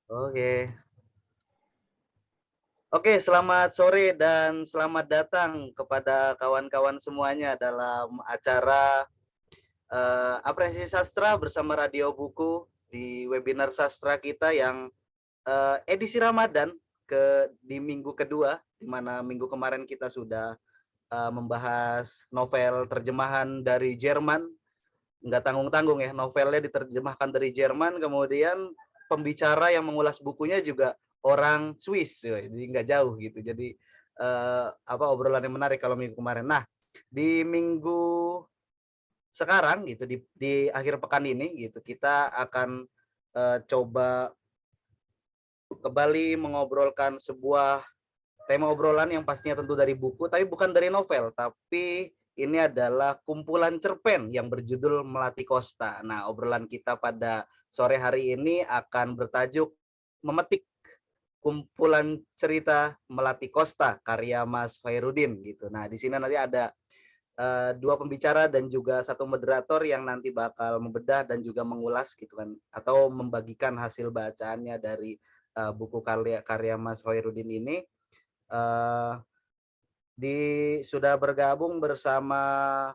Oke. Oke, selamat sore dan selamat datang kepada kawan-kawan semuanya dalam acara Apresiasi Sastra bersama Radio Buku di webinar sastra kita yang edisi Ramadan di minggu kedua, di mana minggu kemarin kita sudah membahas novel terjemahan dari Jerman. Nggak tanggung-tanggung ya, novelnya diterjemahkan dari Jerman, kemudian pembicara yang mengulas bukunya juga orang Swiss, jadi nggak jauh gitu. Jadi obrolan yang menarik kalau minggu kemarin. Nah, di minggu sekarang gitu di akhir pekan ini gitu kita akan coba kembali mengobrolkan sebuah tema obrolan yang pastinya tentu dari buku, tapi bukan dari novel, tapi ini adalah kumpulan cerpen yang berjudul Melati Kosta. Nah, obrolan kita pada sore hari ini akan bertajuk Memetik Kumpulan Cerita Melati Kosta karya Mas Khairuddin gitu. Nah, di sini nanti ada dua pembicara dan juga satu moderator yang nanti bakal membedah dan juga mengulas gitu kan, atau membagikan hasil bacaannya dari buku karya Mas Khairuddin ini. Uh, sudah bergabung bersama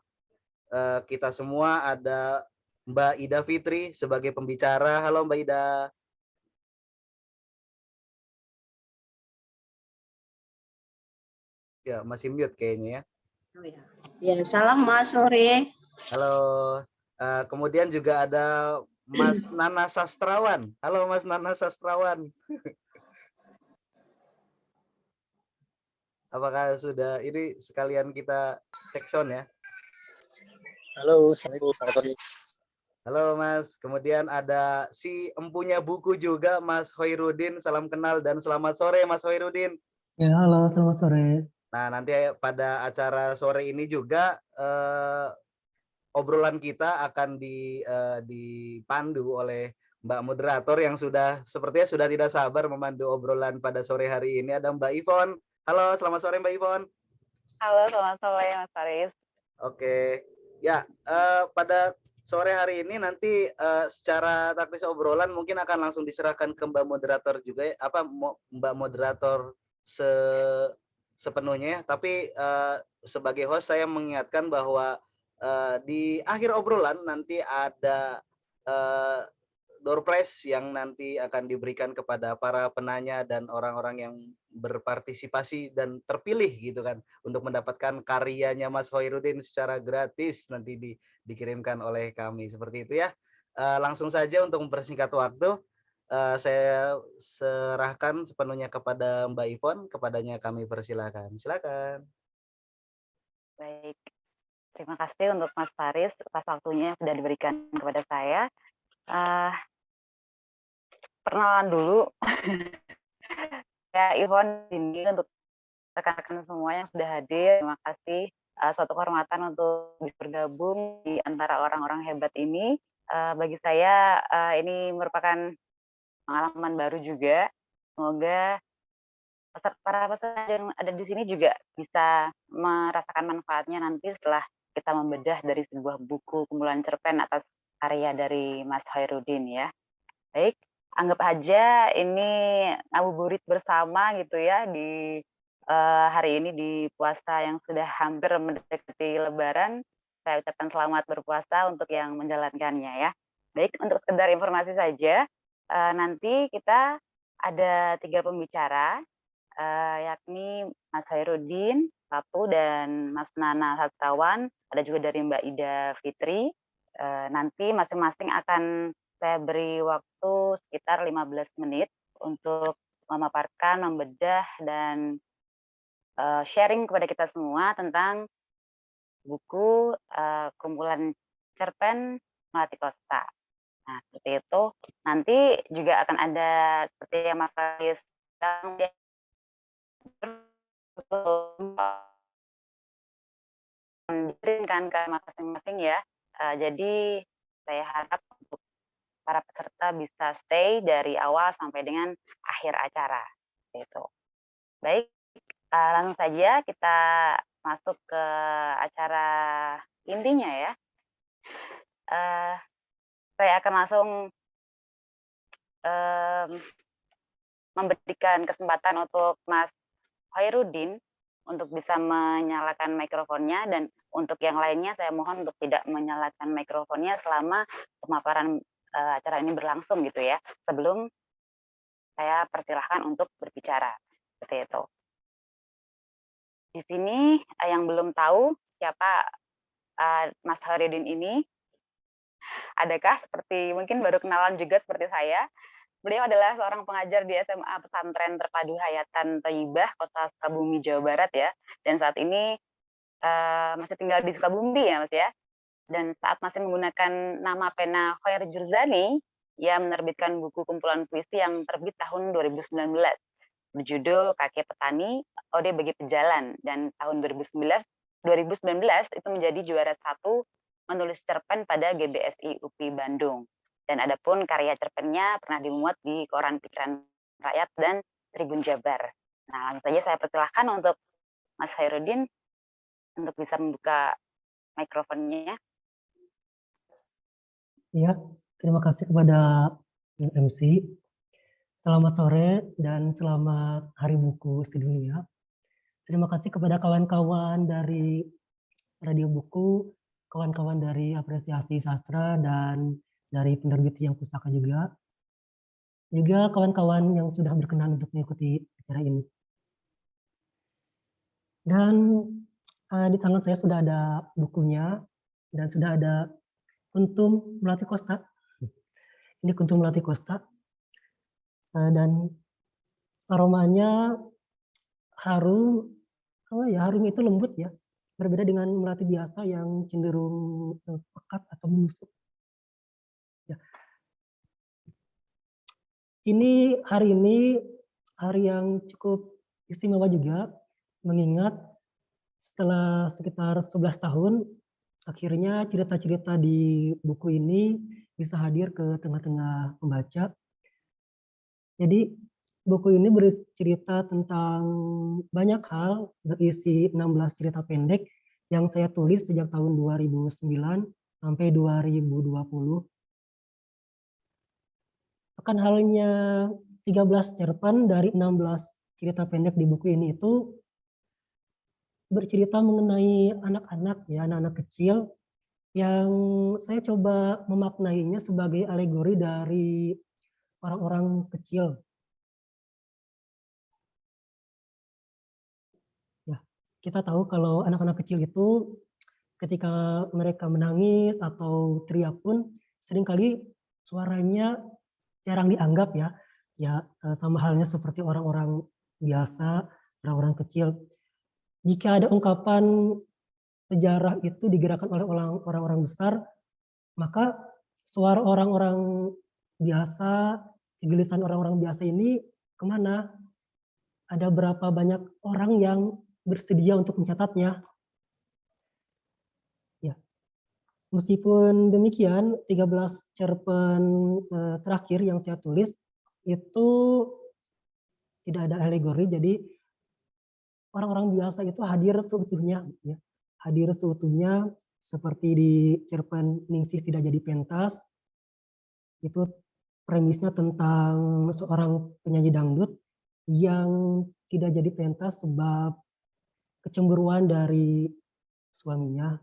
kita semua ada Mbak Ida Fitri sebagai pembicara. Halo Mbak Ida. Ya, masih mute kayaknya ya. Oh ya. Ya, salam Mas sore. Halo. Kemudian juga ada Mas Nana Sastrawan. Halo Mas Nana Sastrawan. Apakah sudah ini sekalian kita cek sound ya? Halo, Assalamualaikum, selamat sore. Halo Mas, kemudian ada si empunya buku juga Mas Khairuddin. Salam kenal dan selamat sore Mas Khairuddin. Ya, halo, selamat sore. Nah, nanti pada acara sore ini juga obrolan kita akan dipandu oleh Mbak moderator yang sepertinya sudah tidak sabar memandu obrolan pada sore hari ini. Ada Mbak Ivon. Halo, selamat sore Mbak Ivon. Halo, selamat sore Mas Faris. Oke, ya pada sore hari ini nanti secara taktis obrolan mungkin akan langsung diserahkan ke Mbak moderator juga ya, Mbak moderator sepenuhnya ya. Tapi sebagai host saya mengingatkan bahwa di akhir obrolan nanti ada door prize yang nanti akan diberikan kepada para penanya dan orang-orang yang berpartisipasi dan terpilih gitu kan untuk mendapatkan karyanya Mas Khairuddin secara gratis nanti dikirimkan oleh kami seperti itu ya. Langsung saja untuk mempersingkat waktu saya serahkan sepenuhnya kepada Mbak Ivon, kepadanya kami persilakan. Silakan. Baik, terima kasih untuk Mas Faris atas waktunya yang sudah diberikan kepada saya. Perkenalan dulu. Ya, Ivon ini untuk rekan-rekan semua yang sudah hadir. Terima kasih. Suatu kehormatan untuk bergabung di antara orang-orang hebat ini. Bagi saya ini merupakan pengalaman baru juga. Semoga para peserta yang ada di sini juga bisa merasakan manfaatnya nanti setelah kita membedah dari sebuah buku kumpulan cerpen atas karya dari Mas Khairuddin ya. Baik, anggap aja ini ngabuburit bersama gitu ya di hari ini di puasa yang sudah hampir mendekati Lebaran. Saya ucapkan selamat berpuasa untuk yang menjalankannya ya. Baik, untuk sekedar informasi saja, nanti kita ada 3 pembicara, yakni Mas Khairuddin, satu, dan Mas Nana Sastrawan, ada juga dari Mbak Ida Fitri. Nanti masing-masing akan saya beri waktu sekitar 15 menit untuk memaparkan, membedah, dan sharing kepada kita semua tentang buku kumpulan cerpen Melati Kosta. Nah, seperti itu. Nanti juga akan ada seperti yang Mas Faris bilang, dikirimkan ke masing-masing ya. Jadi saya harap untuk para peserta bisa stay dari awal sampai dengan akhir acara. Gitu. Baik, langsung saja kita masuk ke acara intinya ya. Saya akan langsung memberikan kesempatan untuk Mas Khairuddin untuk bisa menyalakan mikrofonnya, dan untuk yang lainnya saya mohon untuk tidak menyalakan mikrofonnya selama pemaparan acara ini berlangsung gitu ya, sebelum saya persilahkan untuk berbicara. Seperti itu. Di sini yang belum tahu siapa Mas Khairuddin ini, adakah seperti mungkin baru kenalan juga seperti saya. Beliau adalah seorang pengajar di SMA Pesantren Terpadu Hayatan Thayyibah, Kota Sukabumi, Jawa Barat ya. Dan saat ini masih tinggal di Sukabumi ya Mas ya. Dan saat masih menggunakan nama pena Khair Jurzani, ia menerbitkan buku kumpulan puisi yang terbit tahun 2019 berjudul Kakek Petani, Ode Bagi Pejalan, dan tahun 2019 itu menjadi juara 1 menulis cerpen pada GBSI UPI Bandung. Dan adapun karya cerpennya pernah dimuat di Koran Pikiran Rakyat dan Tribun Jabar. Nah, langsung saja saya persilahkan untuk Mas Khairuddin untuk bisa membuka mikrofonnya. Ya, terima kasih kepada MC. Selamat sore dan selamat Hari Buku Sedunia. Terima kasih kepada kawan-kawan dari Radio Buku, kawan-kawan dari Apresiasi Sastra, dan dari penerbit Yang Pustaka juga kawan-kawan yang sudah berkenan untuk mengikuti acara ini. Dan di tangan saya sudah ada bukunya dan sudah ada kuntum melati Costa. Ini kuntum melati Costa, dan aromanya harum. Harum itu lembut ya, berbeda dengan melati biasa yang cenderung pekat atau menusuk. Ya. Hari ini hari yang cukup istimewa juga, mengingat setelah sekitar 11 tahun, akhirnya cerita-cerita di buku ini bisa hadir ke tengah-tengah pembaca. Jadi buku ini bercerita tentang banyak hal, berisi 16 cerita pendek yang saya tulis sejak tahun 2009 sampai 2020. Akan halnya 13 cerpen dari 16 cerita pendek di buku ini itu bercerita mengenai anak-anak ya, anak-anak kecil yang saya coba memaknainya sebagai alegori dari orang-orang kecil. Ya, kita tahu kalau anak-anak kecil itu ketika mereka menangis atau teriak pun seringkali suaranya jarang dianggap ya. Ya, sama halnya seperti orang-orang biasa, orang-orang kecil. Jika ada ungkapan sejarah itu digerakkan oleh orang-orang besar, maka suara orang-orang biasa, kegelisahan orang-orang biasa ini kemana? Ada berapa banyak orang yang bersedia untuk mencatatnya? Ya. Meskipun demikian, 13 cerpen terakhir yang saya tulis itu tidak ada alegori, jadi orang-orang biasa itu hadir seutuhnya, ya. Hadir seutuhnya seperti di cerpen Ningsih Tidak Jadi Pentas. Itu premisnya tentang seorang penyanyi dangdut yang tidak jadi pentas sebab kecemburuan dari suaminya.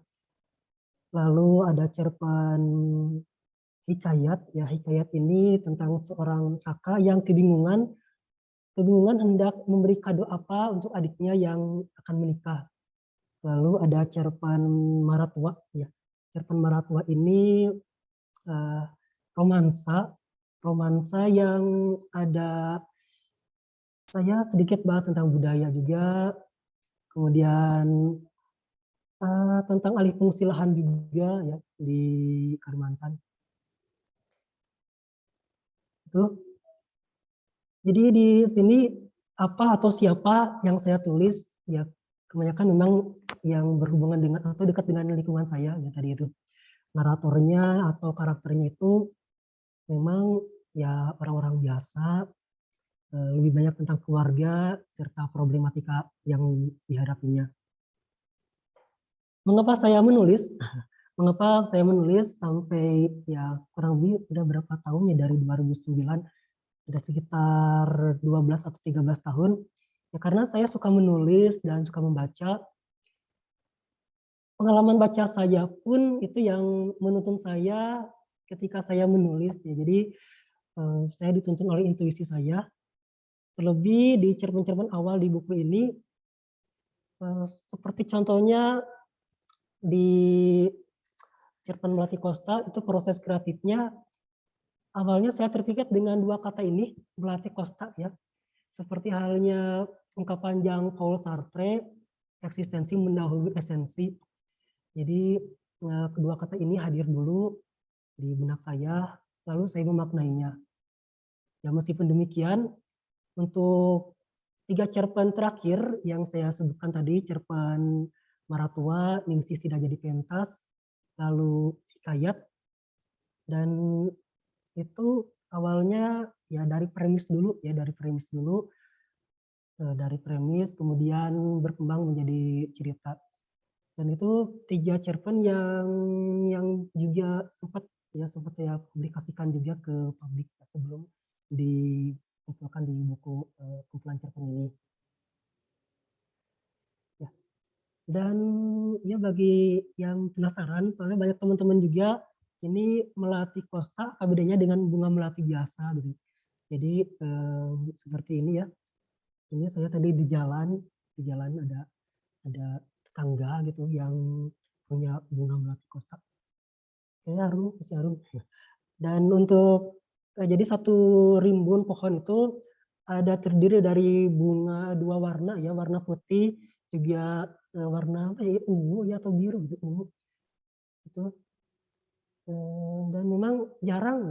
Lalu ada cerpen Hikayat, ya Hikayat ini tentang seorang kakak yang kebingungan hendak memberi kado apa untuk adiknya yang akan menikah. Lalu ada cerpen Maratwa, ya. Cerpen Maratwa ini romansa yang ada saya sedikit bahas tentang budaya juga, kemudian tentang alih fungsi lahan juga ya di Kalimantan. Itu. Jadi di sini apa atau siapa yang saya tulis ya kebanyakan memang yang berhubungan dengan atau dekat dengan lingkungan saya ya tadi itu. Naratornya atau karakternya itu memang ya orang-orang biasa, lebih banyak tentang keluarga serta problematika yang dihadapinya. Mengapa saya menulis? Mengapa saya menulis sampai ya kurang lebih udah berapa tahun ya dari 2009 ada sekitar 12 atau 13 tahun. Ya karena saya suka menulis dan suka membaca. Pengalaman baca saya pun itu yang menuntun saya ketika saya menulis ya. Jadi saya dituntun oleh intuisi saya. Terlebih di cerpen-cerpen awal di buku ini, seperti contohnya di cerpen Melati Kosta itu proses kreatifnya awalnya saya terpikat dengan dua kata ini, Melati Kosta ya. Seperti halnya ungkapan Jean-Paul Sartre, eksistensi mendahului esensi. Jadi kedua kata ini hadir dulu di benak saya, lalu saya memaknainya. Ya meskipun demikian, untuk 3 cerpen terakhir yang saya sebutkan tadi, cerpen Maratua, Ningsih Tidak Jadi Pentas, lalu Hikayat, dan itu awalnya ya dari premis dulu, dari premis kemudian berkembang menjadi cerita. Dan itu 3 cerpen yang juga sempat saya publikasikan juga ke publik sebelum dikumpulkan di buku kumpulan cerpen ini. Ya. Dan ya bagi yang penasaran, soalnya banyak teman-teman juga ini Melati Kosta apa bedanya dengan bunga melati biasa gitu. Jadi seperti ini ya. Ini saya tadi di jalan ada tetangga gitu yang punya bunga melati Kosta. Kayaknya masih harum. Dan untuk jadi satu rimbun pohon itu ada terdiri dari bunga 2 warna ya, warna putih juga warna apa ya, ungu ya atau biru gitu, ungu. Itu dan memang jarang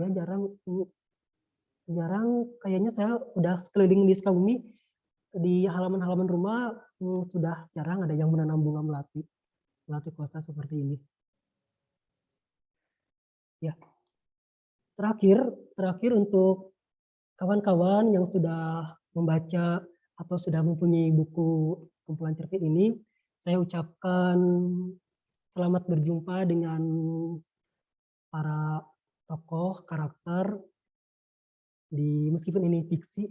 kayaknya saya udah sekeliling di Sukabumi di halaman-halaman rumah sudah jarang ada yang menanam bunga melati Kosta seperti ini. Ya. Terakhir untuk kawan-kawan yang sudah membaca atau sudah mempunyai buku kumpulan cerpen ini, saya ucapkan selamat berjumpa dengan para tokoh karakter meskipun ini fiksi.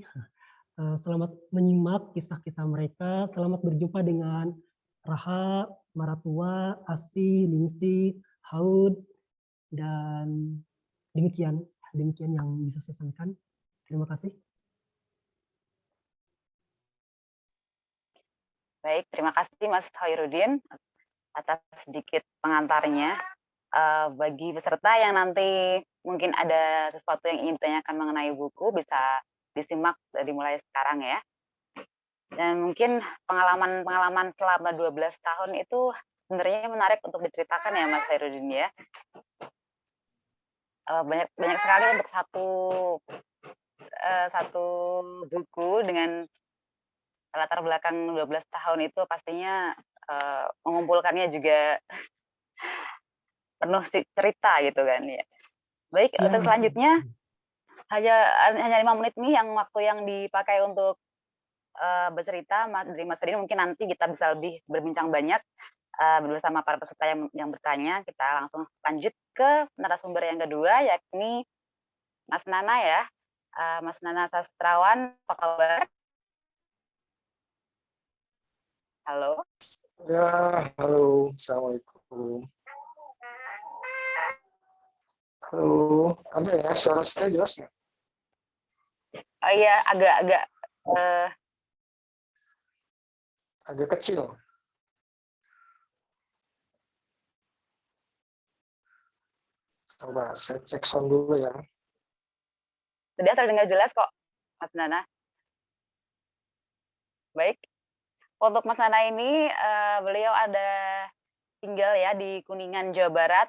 Selamat menyimak kisah-kisah mereka, selamat berjumpa dengan Raha, Maratua, Asih, Ningsih, Haud, dan demikian yang bisa saya sampaikan. Terima kasih. Baik, terima kasih Mas Khairuddin atas sedikit pengantarnya. Bagi peserta yang nanti mungkin ada sesuatu yang ingin ditanyakan mengenai buku, bisa disimak dari mulai sekarang ya. Dan mungkin pengalaman selama 12 tahun itu sebenarnya menarik untuk diceritakan ya Mas Khairuddin ya. Banyak sekali untuk satu buku dengan latar belakang 12 tahun itu pastinya mengumpulkannya juga penuh cerita gitu kan ya. Baik, Ya, untuk selanjutnya hanya 5 menit nih waktu yang dipakai untuk bercerita dari Mas Khairuddin. Mungkin nanti kita bisa lebih berbincang banyak bersama para peserta yang bertanya. Kita langsung lanjut ke narasumber yang kedua, yakni Mas Nana ya. Mas Nana Sastrawan, apa kabar? Halo. Ya, halo, assalamualaikum. Halo, ada ya suara saya jelas nggak? Oh iya, agak Agak kecil. Coba saya cek sound dulu ya. sudah terdengar jelas kok, Mas Nana. Baik, untuk Mas Nana ini beliau tinggal ya di Kuningan, Jawa Barat.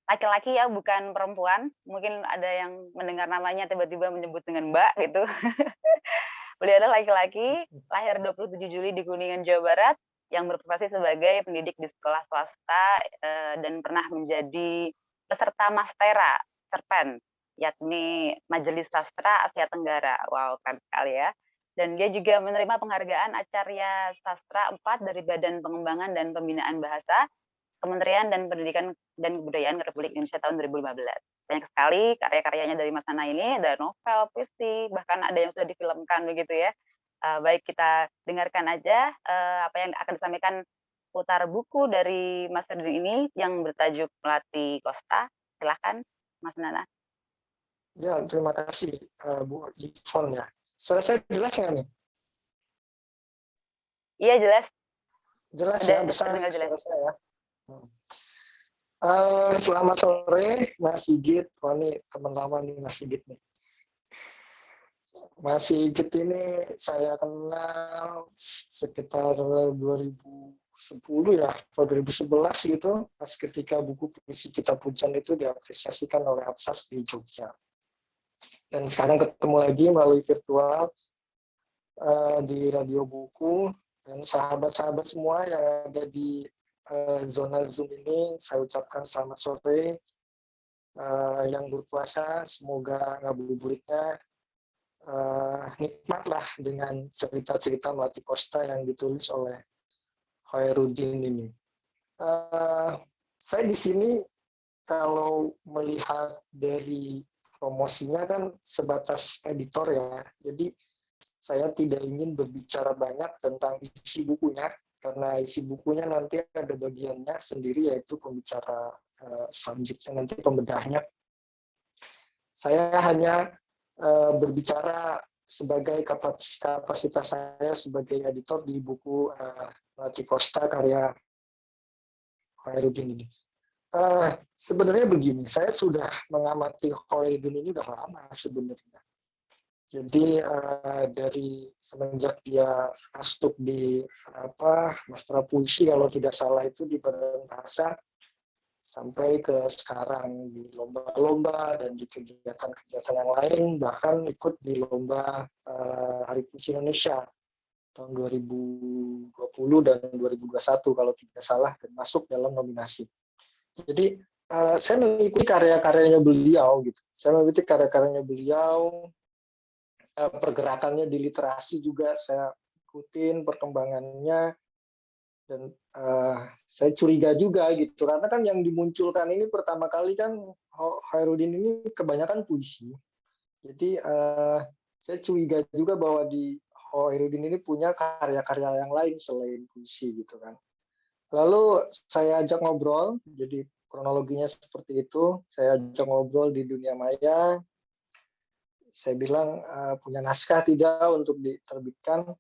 Laki-laki ya, bukan perempuan. Mungkin ada yang mendengar namanya tiba-tiba menyebut dengan Mbak gitu. Beliau adalah laki-laki, lahir 27 Juli di Kuningan, Jawa Barat, yang berprofesi sebagai pendidik di sekolah swasta dan pernah menjadi peserta Mastera Cerpen, yakni Majelis Sastra Asia Tenggara. Wow, keren sekali ya. Dan dia juga menerima penghargaan Acarya Sastra 4 dari Badan Pengembangan dan Pembinaan Bahasa Kementerian dan Pendidikan dan Kebudayaan Republik Indonesia tahun 2015. Banyak sekali karya-karyanya dari Mas Nana ini, ada novel, puisi, bahkan ada yang sudah difilmkan begitu ya. Baik, kita dengarkan aja apa yang akan disampaikan putar buku dari Mas Herudin ini yang bertajuk Melati Kosta. Silahkan Mas Nana. Ya, terima kasih Bu Ivon ya. Suara saya jelas nggak nih? Iya, jelas. Jelas Ada ya, besar terdengar jelas. suara saya ya. Selamat sore Mas Sigit. Wah, ini teman lama nih Mas Sigit nih. Mas Sigit ini saya kenal sekitar 2010 ya, atau 2011 gitu, pas ketika buku puisi Kitab Pujian itu diapresiasikan oleh Absas di Jogja. Dan sekarang ketemu lagi melalui virtual di Radio Buku, dan sahabat-sahabat semua yang ada di zona Zoom ini, saya ucapkan selamat sore. Yang berpuasa, semoga ngabuburitnya nikmatlah dengan cerita-cerita Melati Kosta yang ditulis oleh Khairuddin ini. Saya di sini kalau melihat dari promosinya kan sebatas editor ya, jadi saya tidak ingin berbicara banyak tentang isi bukunya, karena isi bukunya nanti ada bagiannya sendiri, yaitu pembicara selanjutnya, nanti pembedahnya. Saya hanya berbicara sebagai kapasitas saya sebagai editor di buku Melati Kosta karya Khairuddin ini. Sebenarnya begini, saya sudah mengamati Khairuddin ini udah lama sebenarnya. Jadi dari semenjak dia masuk di Mastra Puisi kalau tidak salah itu di Badan Bahasa, sampai ke sekarang di lomba-lomba dan di kegiatan-kegiatan yang lain, bahkan ikut di lomba Hari Puisi Indonesia tahun 2020 dan 2021 kalau tidak salah, dan masuk dalam nominasi. Jadi saya mengikuti karya-karyanya beliau gitu. Saya mengikuti karya-karyanya beliau, pergerakannya di literasi juga saya ikutin perkembangannya, dan saya curiga juga gitu, karena kan yang dimunculkan ini pertama kali kan Khairuddin ini kebanyakan puisi. Jadi saya curiga juga bahwa di Khairuddin ini punya karya-karya yang lain selain puisi gitu kan. Lalu saya ajak ngobrol, jadi kronologinya seperti itu. Saya ajak ngobrol di dunia maya. Saya bilang punya naskah tidak untuk diterbitkan,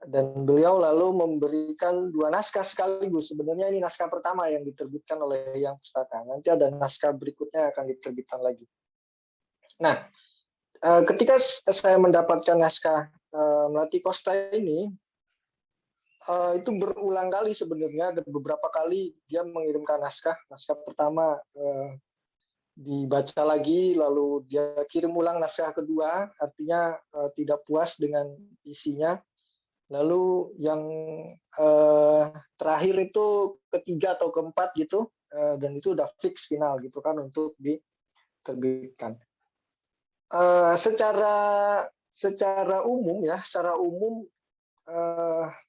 dan beliau lalu memberikan 2 naskah sekaligus. Sebenarnya ini naskah pertama yang diterbitkan oleh Yang Pustaka. Nanti ada naskah berikutnya yang akan diterbitkan lagi. Nah, ketika saya mendapatkan naskah Melati Kosta ini, itu berulang kali sebenarnya. Ada beberapa kali dia mengirimkan naskah. Naskah pertama dibaca lagi, lalu dia kirim ulang naskah kedua, artinya tidak puas dengan isinya. Lalu yang terakhir itu ketiga atau keempat gitu, dan itu udah fix final gitu kan untuk diterbitkan. Secara umum ya,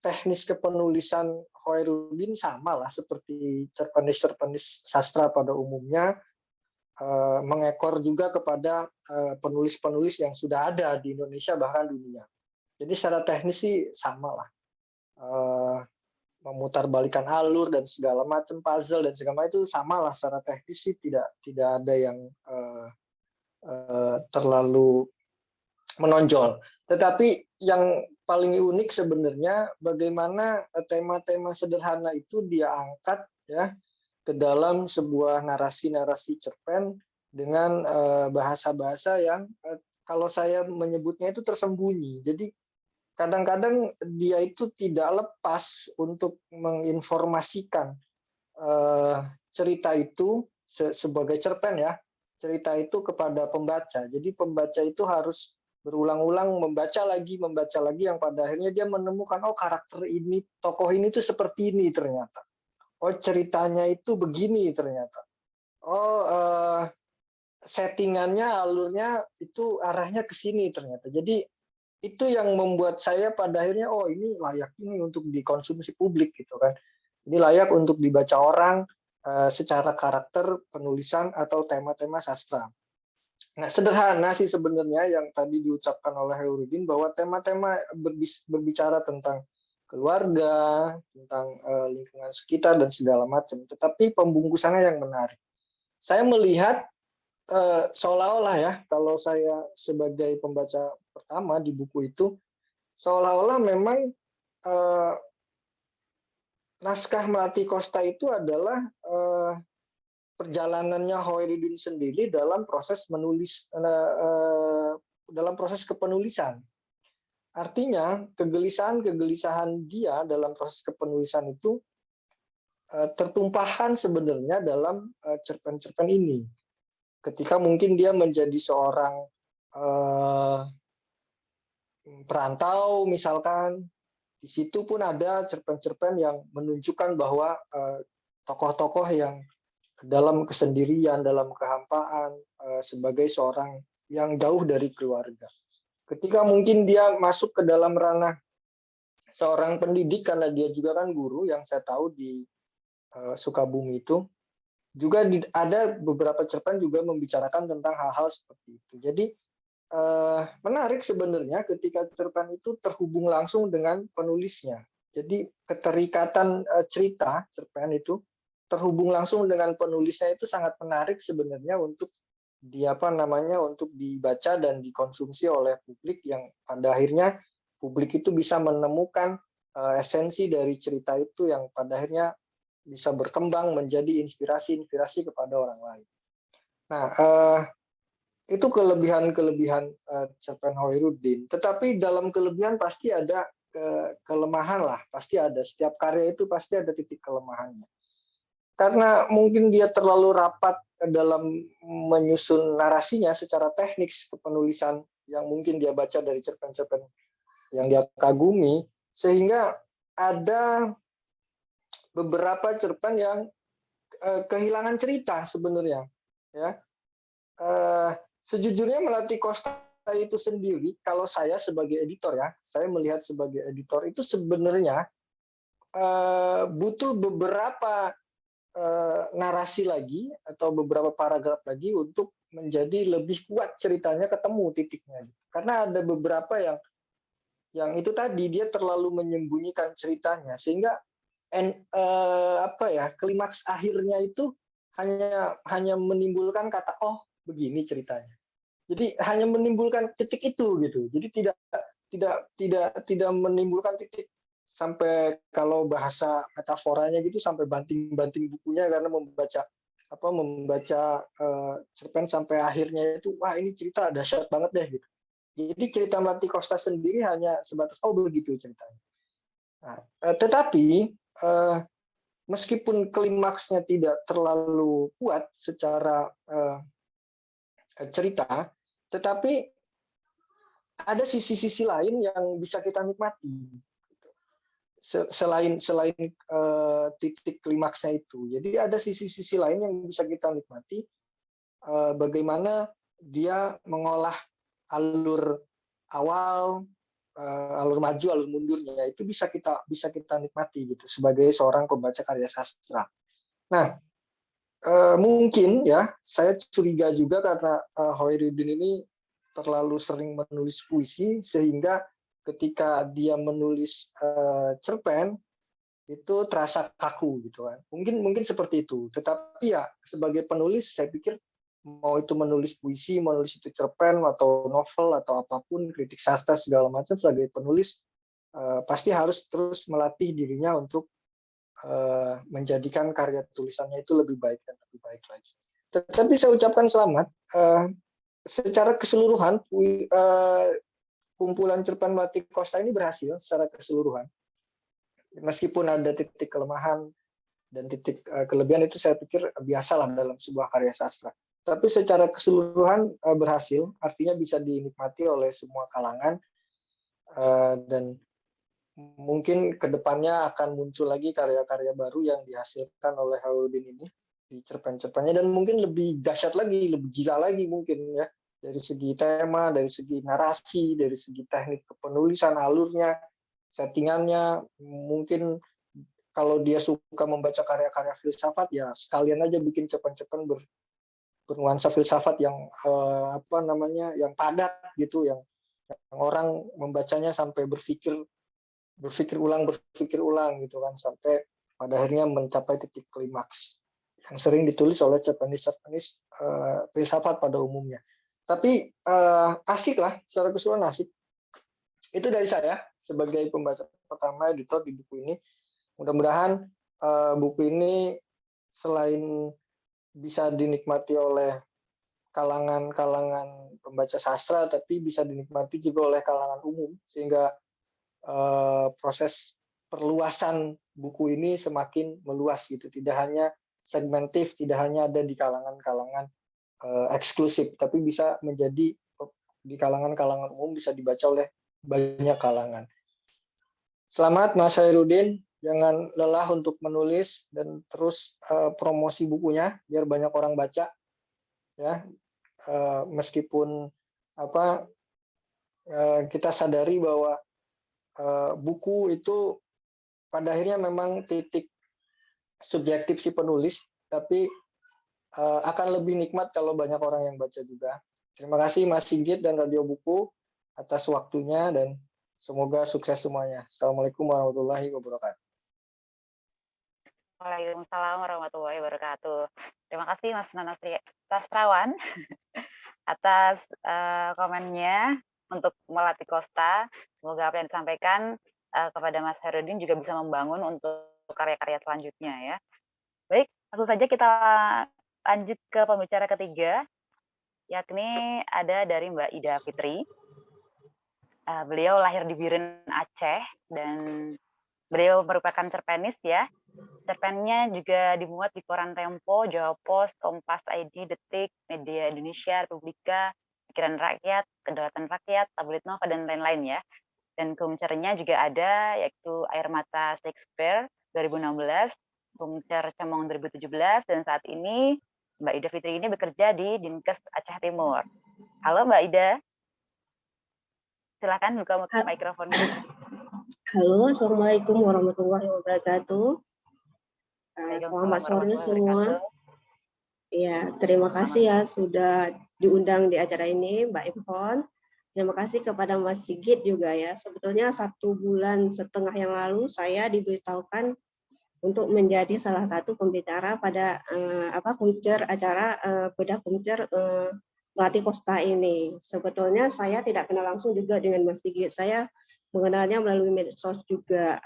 teknis kepenulisan Khairuddin sama lah seperti cerpenis-cerpenis sastra pada umumnya, mengekor juga kepada penulis-penulis yang sudah ada di Indonesia bahkan dunia. Jadi secara teknis sih sama lah, memutarbalikkan alur dan segala macam puzzle dan segala macam itu sama lah secara teknis sih, tidak ada yang terlalu menonjol. Tetapi yang paling unik sebenarnya bagaimana tema-tema sederhana itu dia angkat ya ke dalam sebuah narasi-narasi cerpen dengan bahasa-bahasa yang kalau saya menyebutnya itu tersembunyi. Jadi kadang-kadang dia itu tidak lepas untuk menginformasikan cerita itu sebagai cerpen ya, cerita itu kepada pembaca. Jadi pembaca itu harus berulang-ulang membaca lagi yang pada akhirnya dia menemukan, oh karakter ini, tokoh ini tuh seperti ini ternyata. Oh ceritanya itu begini ternyata. Oh settingannya, alurnya itu arahnya ke sini ternyata. Jadi itu yang membuat saya pada akhirnya, oh ini layak ini untuk dikonsumsi publik gitu kan. Ini layak untuk dibaca orang secara karakter penulisan atau tema-tema sastra. Nah, sederhana sih sebenarnya yang tadi diucapkan oleh Hairudin bahwa tema-tema berbicara tentang keluarga, tentang lingkungan sekitar dan segala macam. Tetapi pembungkusannya yang menarik. Saya melihat seolah-olah ya, kalau saya sebagai pembaca pertama di buku itu, seolah-olah memang naskah Melati Kosta itu adalah perjalanannya Hoirudin sendiri dalam proses menulis, dalam proses kepenulisan. Artinya kegelisahan dia dalam proses kepenulisan itu tertumpahkan sebenarnya dalam cerpen-cerpen ini. Ketika mungkin dia menjadi seorang perantau misalkan, di situ pun ada cerpen-cerpen yang menunjukkan bahwa tokoh-tokoh yang dalam kesendirian, dalam kehampaan, sebagai seorang yang jauh dari keluarga. Ketika mungkin dia masuk ke dalam ranah seorang pendidik, karena dia juga kan guru yang saya tahu di Sukabumi itu, juga ada beberapa cerpen juga membicarakan tentang hal-hal seperti itu. Jadi menarik sebenarnya ketika cerpen itu terhubung langsung dengan penulisnya. Jadi keterikatan cerita cerpen itu terhubung langsung dengan penulisnya itu sangat menarik sebenarnya untuk untuk dibaca dan dikonsumsi oleh publik, yang pada akhirnya publik itu bisa menemukan esensi dari cerita itu yang pada akhirnya bisa berkembang menjadi inspirasi kepada orang lain. Nah, itu kelebihan cerpen Hoirudin. Tetapi dalam kelebihan pasti ada kelemahan lah, pasti ada. Setiap karya itu pasti ada titik kelemahannya. Karena mungkin dia terlalu rapat dalam menyusun narasinya secara teknik kepenulisan yang mungkin dia baca dari cerpen-cerpen yang dia kagumi, sehingga ada beberapa cerpen yang kehilangan cerita sebenarnya. Ya, sejujurnya Melati Kosta itu sendiri, kalau saya sebagai editor ya, saya melihat sebagai editor itu sebenarnya butuh beberapa narasi lagi atau beberapa paragraf lagi untuk menjadi lebih kuat ceritanya, ketemu titiknya. Karena ada beberapa yang itu tadi dia terlalu menyembunyikan ceritanya, sehingga klimaks akhirnya itu hanya menimbulkan kata oh begini ceritanya. Jadi hanya menimbulkan titik itu gitu. Jadi tidak menimbulkan titik sampai, kalau bahasa metaforanya gitu, sampai banting-banting bukunya karena membaca cerpen sampai akhirnya itu wah ini cerita dahsyat banget deh gitu. Jadi cerita Melati Kosta sendiri hanya sebatas oh begitu ceritanya. Nah, tetapi meskipun klimaksnya tidak terlalu kuat secara cerita, tetapi ada sisi-sisi lain yang bisa kita nikmati selain titik klimaksnya itu. Jadi ada sisi-sisi lain yang bisa kita nikmati, bagaimana dia mengolah alur awal, alur maju, alur mundurnya itu bisa kita nikmati gitu sebagai seorang pembaca karya sastra. Nah, mungkin ya saya curiga juga karena Hoirudin ini terlalu sering menulis puisi, sehingga ketika dia menulis cerpen itu terasa kaku gitu kan. Mungkin seperti itu. Tetapi ya sebagai penulis saya pikir mau itu menulis puisi, menulis itu cerpen atau novel atau apapun, kritik sastra segala macam, sebagai penulis pasti harus terus melatih dirinya untuk menjadikan karya tulisannya itu lebih baik dan lebih baik lagi. Tetapi saya ucapkan selamat. Secara keseluruhan kumpulan cerpen Melati Kosta ini berhasil secara keseluruhan. Meskipun ada titik kelemahan dan titik kelebihan, itu saya pikir biasalah dalam sebuah karya sastra. Tapi secara keseluruhan berhasil, artinya bisa dinikmati oleh semua kalangan, dan mungkin kedepannya akan muncul lagi karya-karya baru yang dihasilkan oleh Hairudin ini di cerpen-cerpennya, dan mungkin lebih dahsyat lagi, lebih gila lagi mungkin ya, dari segi tema, dari segi narasi, dari segi teknik kepenulisan, alurnya, settingannya, mungkin kalau dia suka membaca karya-karya filsafat ya sekalian aja bikin cerpen-cerpen bernuansa filsafat yang yang padat gitu, yang orang membacanya sampai berpikir ulang gitu kan, sampai pada akhirnya mencapai titik klimaks yang sering ditulis oleh cerpenis filsafat pada umumnya. Tapi asik lah, secara keseluruhan asik. Itu dari saya sebagai pembaca pertama editor di buku ini. Mudah-mudahan buku ini selain bisa dinikmati oleh kalangan pembaca sastra, tapi bisa dinikmati juga oleh kalangan umum, sehingga proses perluasan buku ini semakin meluas gitu, tidak hanya segmentif, tidak hanya ada di kalangan-kalangan eksklusif, tapi bisa menjadi di kalangan-kalangan umum, bisa dibaca oleh banyak kalangan. Selamat Mas Hairudin, jangan lelah untuk menulis dan terus promosi bukunya biar banyak orang baca ya. Meskipun kita sadari bahwa buku itu pada akhirnya memang titik subjektif si penulis, tapi akan lebih nikmat kalau banyak orang yang baca juga. Terima kasih Mas Sigit dan Radio Buku atas waktunya dan semoga sukses semuanya. Assalamualaikum warahmatullahi wabarakatuh. Waalaikumsalam warahmatullahi wabarakatuh. Terima kasih Mas Nanasri Sastrawan atas komennya untuk Melati Costa. Semoga apa yang disampaikan kepada Mas Hairudin juga bisa membangun untuk karya-karya selanjutnya ya. Baik, langsung saja kita lanjut ke pembicara ketiga, yakni ada dari Mbak Ida Fitri. Beliau lahir di Biren, Aceh, dan beliau merupakan cerpenis ya. Cerpennya juga dimuat di koran Tempo, Jawa Pos, Kompas ID, Detik, Media Indonesia, Republika, Pikiran Rakyat, Kedaulatan Rakyat, Tabloid Nova, dan lain-lain ya. Dan keumcernya juga ada, yaitu Air Mata Shakespeare 2016, keumcer Cemong 2017, dan saat ini Mbak Ida Fitri ini bekerja di Dinkes Aceh Timur. Halo Mbak Ida. Silakan buka mikrofonnya. Halo, Assalamualaikum warahmatullahi wabarakatuh. Selamat sore semua. Ya, terima kasih ya sudah diundang di acara ini, Mbak Imhon. Terima kasih kepada Mas Sigit juga ya. Sebetulnya 1,5 bulan yang lalu saya diberitahukan untuk menjadi salah satu pembicara pada kuncer acara bedah kuncer Melati Costa ini. Sebetulnya saya tidak kenal langsung juga dengan Mas Sigit. Saya mengenalnya melalui medsos juga.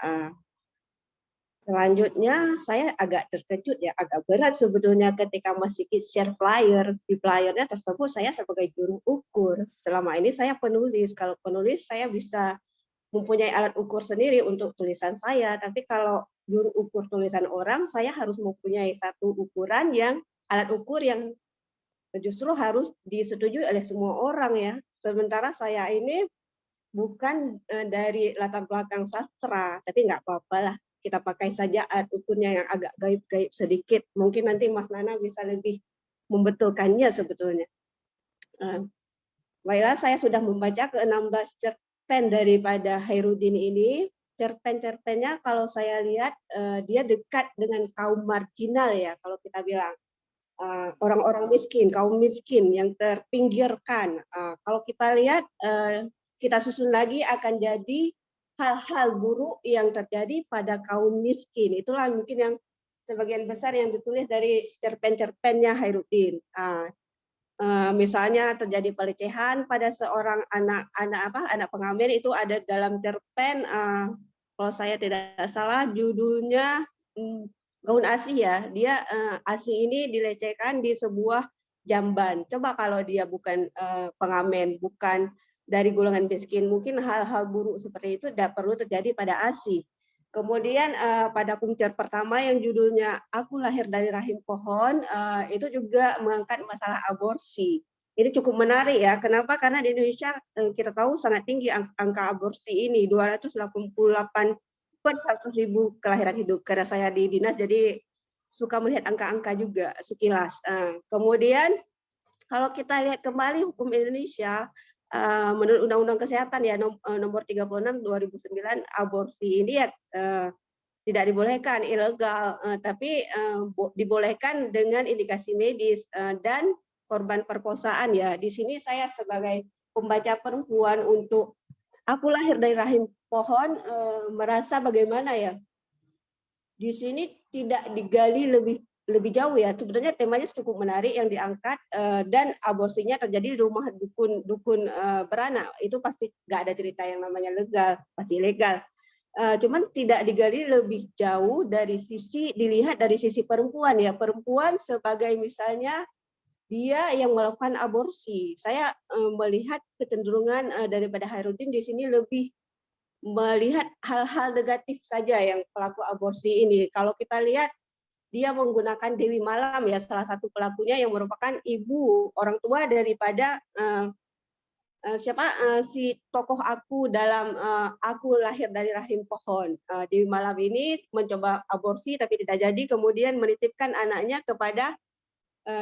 Selanjutnya saya agak terkejut ya, agak berat sebetulnya ketika Mas Sigit share flyer. Di flyernya tersebut saya sebagai juru ukur. Selama ini saya penulis. Kalau penulis saya bisa mempunyai alat ukur sendiri untuk tulisan saya. Tapi kalau juru ukur tulisan orang, saya harus mempunyai satu ukuran yang alat ukur yang justru harus disetujui oleh semua orang ya. Sementara saya ini bukan dari latar belakang sastra, tapi nggak apa-apa lah. Kita pakai saja alat ukurnya yang agak gaib-gaib sedikit. Mungkin nanti Mas Nana bisa lebih membetulkannya sebetulnya. Baiklah, saya sudah membaca ke-16 cerpen daripada Hairudin ini. Cerpen-cerpennya kalau saya lihat dia dekat dengan kaum marginal ya, kalau kita bilang. Orang-orang miskin, kaum miskin yang terpinggirkan. Kalau kita lihat, kita susun lagi akan jadi hal-hal buruk yang terjadi pada kaum miskin. Itulah mungkin yang sebagian besar yang ditulis dari cerpen-cerpennya Hairudin. Misalnya terjadi pelecehan pada seorang anak pengamen, itu ada dalam cerpen. Kalau saya tidak salah judulnya Gaun Asih ya, dia Asih ini dilecehkan di sebuah jamban. Coba kalau dia bukan pengamen, bukan dari golongan miskin, mungkin hal-hal buruk seperti itu tidak perlu terjadi pada Asih. Kemudian pada kuncer pertama yang judulnya Aku Lahir dari Rahim Pohon, itu juga mengangkat masalah aborsi. Ini cukup menarik ya. Kenapa? Karena di Indonesia kita tahu sangat tinggi angka aborsi ini, 288 per 100.000 kelahiran hidup. Karena saya di dinas jadi suka melihat angka-angka juga sekilas. Kemudian kalau kita lihat kembali hukum Indonesia, menurut Undang-Undang Kesehatan ya nomor 36 2009, aborsi ini ya tidak dibolehkan, ilegal, tapi dibolehkan dengan indikasi medis dan korban perkosaan ya. Di sini saya sebagai pembaca perempuan untuk Aku Lahir dari Rahim Pohon merasa bagaimana ya. Di sini tidak digali lebih jauh ya. Sebenarnya temanya cukup menarik yang diangkat dan aborsinya terjadi di rumah dukun beranak. Itu pasti nggak ada cerita yang namanya legal, pasti ilegal. Cuman tidak digali lebih jauh dilihat dari sisi perempuan ya. Perempuan sebagai misalnya dia yang melakukan aborsi. Saya melihat kecenderungan daripada Hairudin di sini lebih melihat hal-hal negatif saja yang pelaku aborsi ini. Kalau kita lihat dia menggunakan Dewi Malam ya, salah satu pelakunya yang merupakan ibu orang tua daripada si tokoh aku dalam Aku Lahir dari Rahim Pohon. Dewi Malam ini mencoba aborsi tapi tidak jadi, kemudian menitipkan anaknya kepada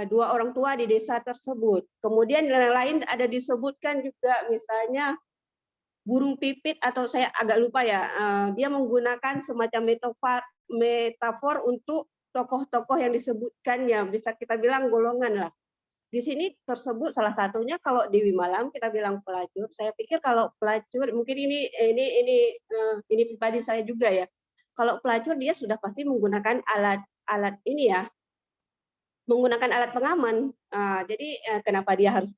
dua orang tua di desa tersebut. Kemudian yang lain ada disebutkan juga misalnya burung pipit atau saya agak lupa ya, dia menggunakan semacam metafor untuk tokoh-tokoh yang disebutkannya, bisa kita bilang golongan lah. Di sini tersebut salah satunya kalau Dewi Malam kita bilang pelacur. Saya pikir kalau pelacur mungkin ini pribadi saya juga ya. Kalau pelacur dia sudah pasti menggunakan alat ini ya, menggunakan alat pengaman. Jadi kenapa dia harus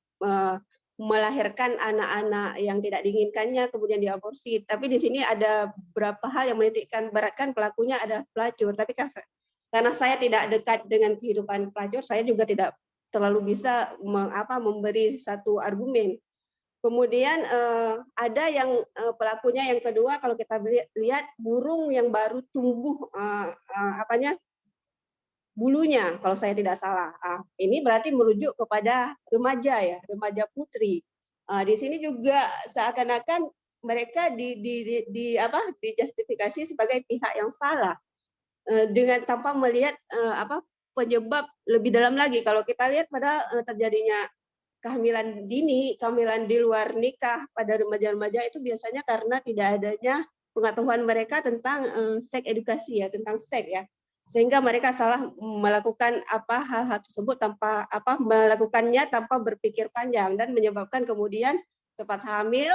melahirkan anak-anak yang tidak diinginkannya kemudian diaborsi. Tapi di sini ada beberapa hal yang menitikkan beratkan pelakunya ada pelacur. Tapi karena saya tidak dekat dengan kehidupan pelacur, saya juga tidak terlalu bisa memberi satu argumen. Kemudian ada yang pelakunya yang kedua, kalau kita lihat burung yang baru tumbuh bulunya, kalau saya tidak salah. Ini berarti merujuk kepada remaja ya, remaja putri. Di sini juga seakan-akan mereka dijustifikasi sebagai pihak yang salah dengan tanpa melihat penyebab lebih dalam lagi. Kalau kita lihat pada terjadinya kehamilan dini, kehamilan di luar nikah pada remaja-remaja itu biasanya karena tidak adanya pengetahuan mereka tentang seks edukasi ya, tentang seks ya. Sehingga mereka salah melakukan hal-hal tersebut melakukannya tanpa berpikir panjang dan menyebabkan kemudian cepat hamil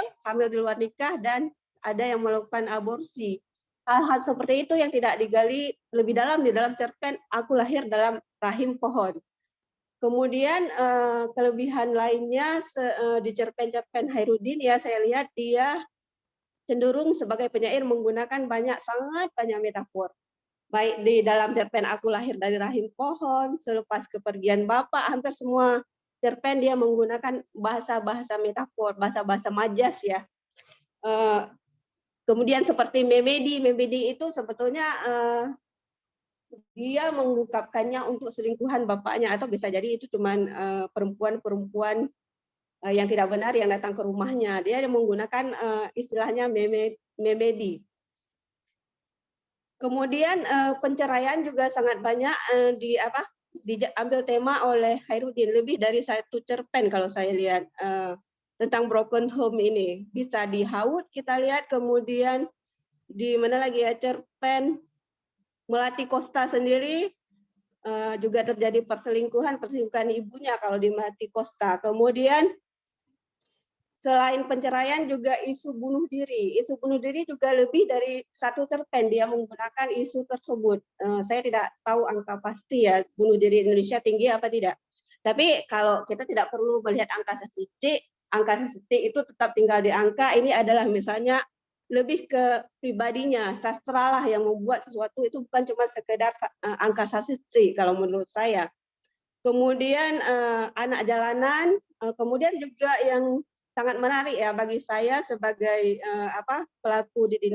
di luar nikah dan ada yang melakukan aborsi. Hal-hal seperti itu yang tidak digali lebih dalam di dalam cerpen Aku Lahir dalam Rahim Pohon. Kemudian kelebihan lainnya di cerpen-cerpen Hairudin ya, saya lihat dia cenderung sebagai penyair menggunakan sangat banyak metafor. Baik di dalam cerpen Aku Lahir dari Rahim Pohon, selepas kepergian Bapak, hampir semua cerpen dia menggunakan bahasa-bahasa metafor, bahasa-bahasa majas ya. Kemudian seperti Memedi itu sebetulnya dia mengungkapkannya untuk selingkuhan bapaknya, atau bisa jadi itu cuman perempuan-perempuan yang tidak benar yang datang ke rumahnya. Dia menggunakan istilahnya Memedi. Kemudian penceraian juga sangat banyak diambil tema oleh Hairudin, lebih dari satu cerpen kalau saya lihat tentang broken home ini. Bisa di Haud kita lihat, kemudian di mana lagi ya, cerpen Melati Costa sendiri juga terjadi perselingkuhan ibunya kalau di Melati Costa. Kemudian selain penceraian juga isu bunuh diri. Isu bunuh diri juga lebih dari satu cerpen dia menggunakan isu tersebut. Saya tidak tahu angka pasti ya bunuh diri Indonesia tinggi apa tidak. Tapi kalau kita tidak perlu melihat angka statistik itu tetap tinggal di angka. Ini adalah misalnya lebih ke pribadinya, sastra lah yang membuat sesuatu itu, bukan cuma sekedar angka statistik kalau menurut saya. Kemudian anak jalanan, kemudian juga yang sangat menarik ya bagi saya sebagai pelaku di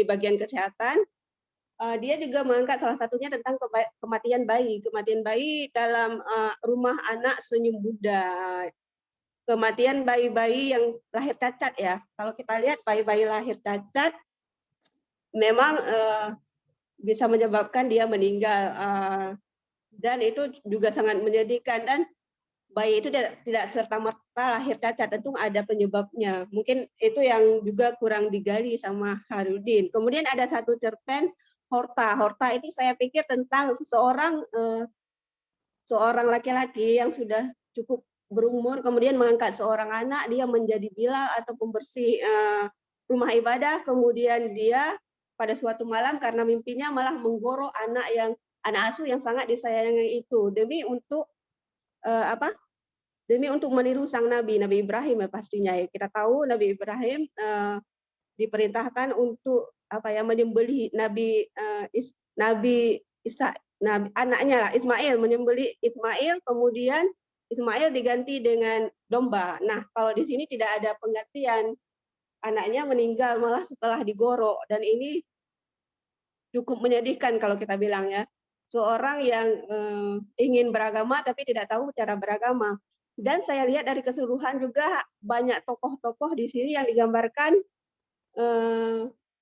bagian kesehatan, dia juga mengangkat salah satunya tentang kematian bayi dalam rumah anak senyum Buddha, kematian bayi-bayi yang lahir cacat ya. Kalau kita lihat bayi-bayi lahir cacat memang bisa menyebabkan dia meninggal dan itu juga sangat menyedihkan, dan bayi itu tidak serta-merta lahir cacat, tentu ada penyebabnya. Mungkin itu yang juga kurang digali sama Hairudin. Kemudian ada satu cerpen Horta. Horta itu saya pikir tentang seorang laki-laki yang sudah cukup berumur, kemudian mengangkat seorang anak, dia menjadi bilal atau pembersih rumah ibadah, kemudian dia pada suatu malam karena mimpinya malah menggorok anak asuh yang sangat disayangi itu demi untuk demi untuk meniru sang Nabi Ibrahim ya pastinya. Kita tahu Nabi Ibrahim diperintahkan untuk menyembelih anaknya lah, Ismail, menyembelih Ismail, kemudian Ismail diganti dengan domba. Nah, kalau di sini tidak ada penggantian, anaknya meninggal malah setelah digorok, dan ini cukup menyedihkan kalau kita bilang ya. Seorang yang ingin beragama tapi tidak tahu cara beragama. Dan saya lihat dari keseluruhan juga banyak tokoh-tokoh di sini yang digambarkan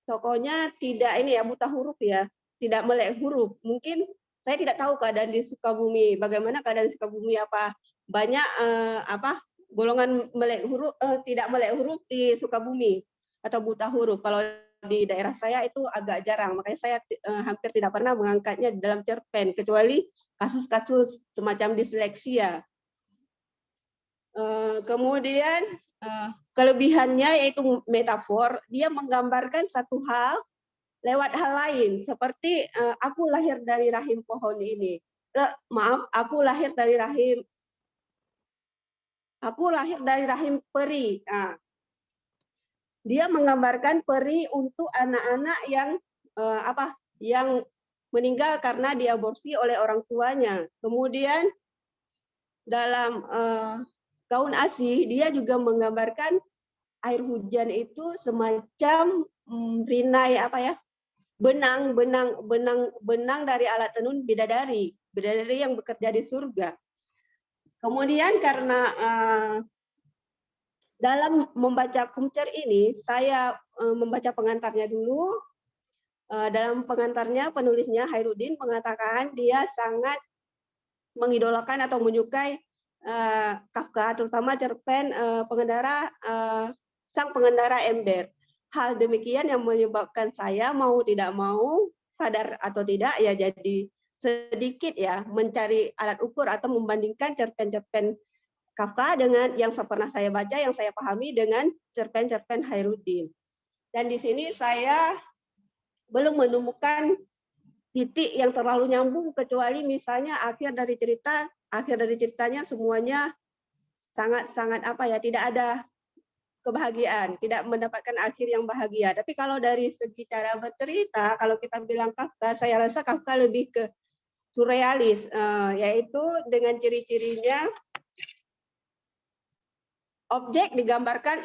tokohnya tidak buta huruf ya, tidak melek huruf. Mungkin saya tidak tahu keadaan di Sukabumi, bagaimana keadaan di Sukabumi, apa banyak golongan melek huruf, tidak melek huruf di Sukabumi atau buta huruf. Kalau di daerah saya itu agak jarang, makanya saya hampir tidak pernah mengangkatnya dalam cerpen, kecuali kasus-kasus semacam disleksia. Kemudian kelebihannya yaitu metafor, dia menggambarkan satu hal lewat hal lain, seperti aku lahir dari rahim pohon ini. Aku lahir dari rahim peri. Nah, dia menggambarkan peri untuk anak-anak yang meninggal karena diaborsi oleh orang tuanya. Kemudian dalam Gaun ASI dia juga menggambarkan air hujan itu semacam rinai benang dari alat tenun bidadari yang bekerja di surga. Kemudian karena dalam membaca Kumcer ini saya membaca pengantarnya dulu. Dalam pengantarnya penulisnya Khairuddin mengatakan dia sangat mengidolakan atau menyukai Kafka, terutama cerpen Sang Pengendara Ember. Hal demikian yang menyebabkan saya mau tidak mau, sadar atau tidak ya, jadi sedikit ya mencari alat ukur atau membandingkan cerpen-cerpen Kafka dengan yang pernah saya baca, yang saya pahami dengan cerpen-cerpen Khairuddin. Dan di sini saya belum menemukan titik yang terlalu nyambung, kecuali misalnya akhir dari ceritanya semuanya sangat tidak ada kebahagiaan, tidak mendapatkan akhir yang bahagia. Tapi kalau dari segi cara bercerita, kalau kita bilang Kafka, saya rasa Kafka lebih ke surrealis, yaitu dengan ciri-cirinya objek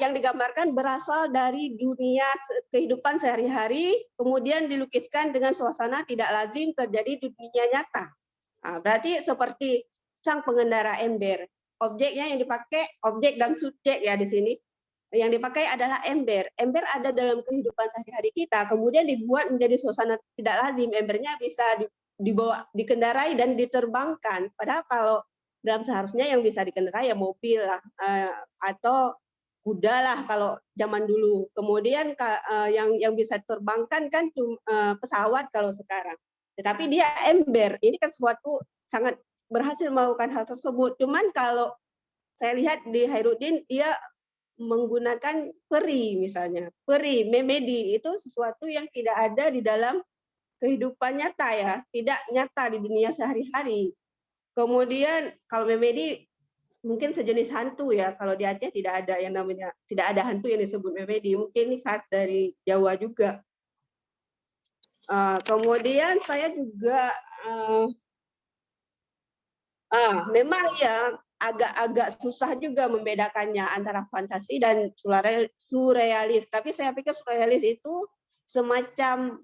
yang digambarkan berasal dari dunia kehidupan sehari-hari, kemudian dilukiskan dengan suasana tidak lazim terjadi di dunia nyata. Nah, berarti seperti Sang Pengendara Ember, objeknya yang dipakai, objek dan subjek ya di sini. Yang dipakai adalah ember. Ember ada dalam kehidupan sehari-hari kita, kemudian dibuat menjadi suasana tidak lazim. Embernya bisa dikendarai dan diterbangkan. Padahal kalau dalam seharusnya yang bisa dikendarai ya mobil lah, atau kuda lah kalau zaman dulu. Kemudian yang bisa terbangkan kan pesawat kalau sekarang. Tetapi dia ember. Ini kan suatu sangat berhasil melakukan hal tersebut. Cuman kalau saya lihat di Khairuddin, dia menggunakan peri misalnya. Peri, memedi itu sesuatu yang tidak ada di dalam kehidupan nyata ya, tidak nyata di dunia sehari-hari. Kemudian kalau memedi mungkin sejenis hantu ya, kalau di Aceh tidak ada hantu yang disebut memedi, mungkin ini khas dari Jawa juga. Kemudian saya juga memang ya agak susah juga membedakannya antara fantasi dan surrealis. Tapi saya pikir surrealis itu semacam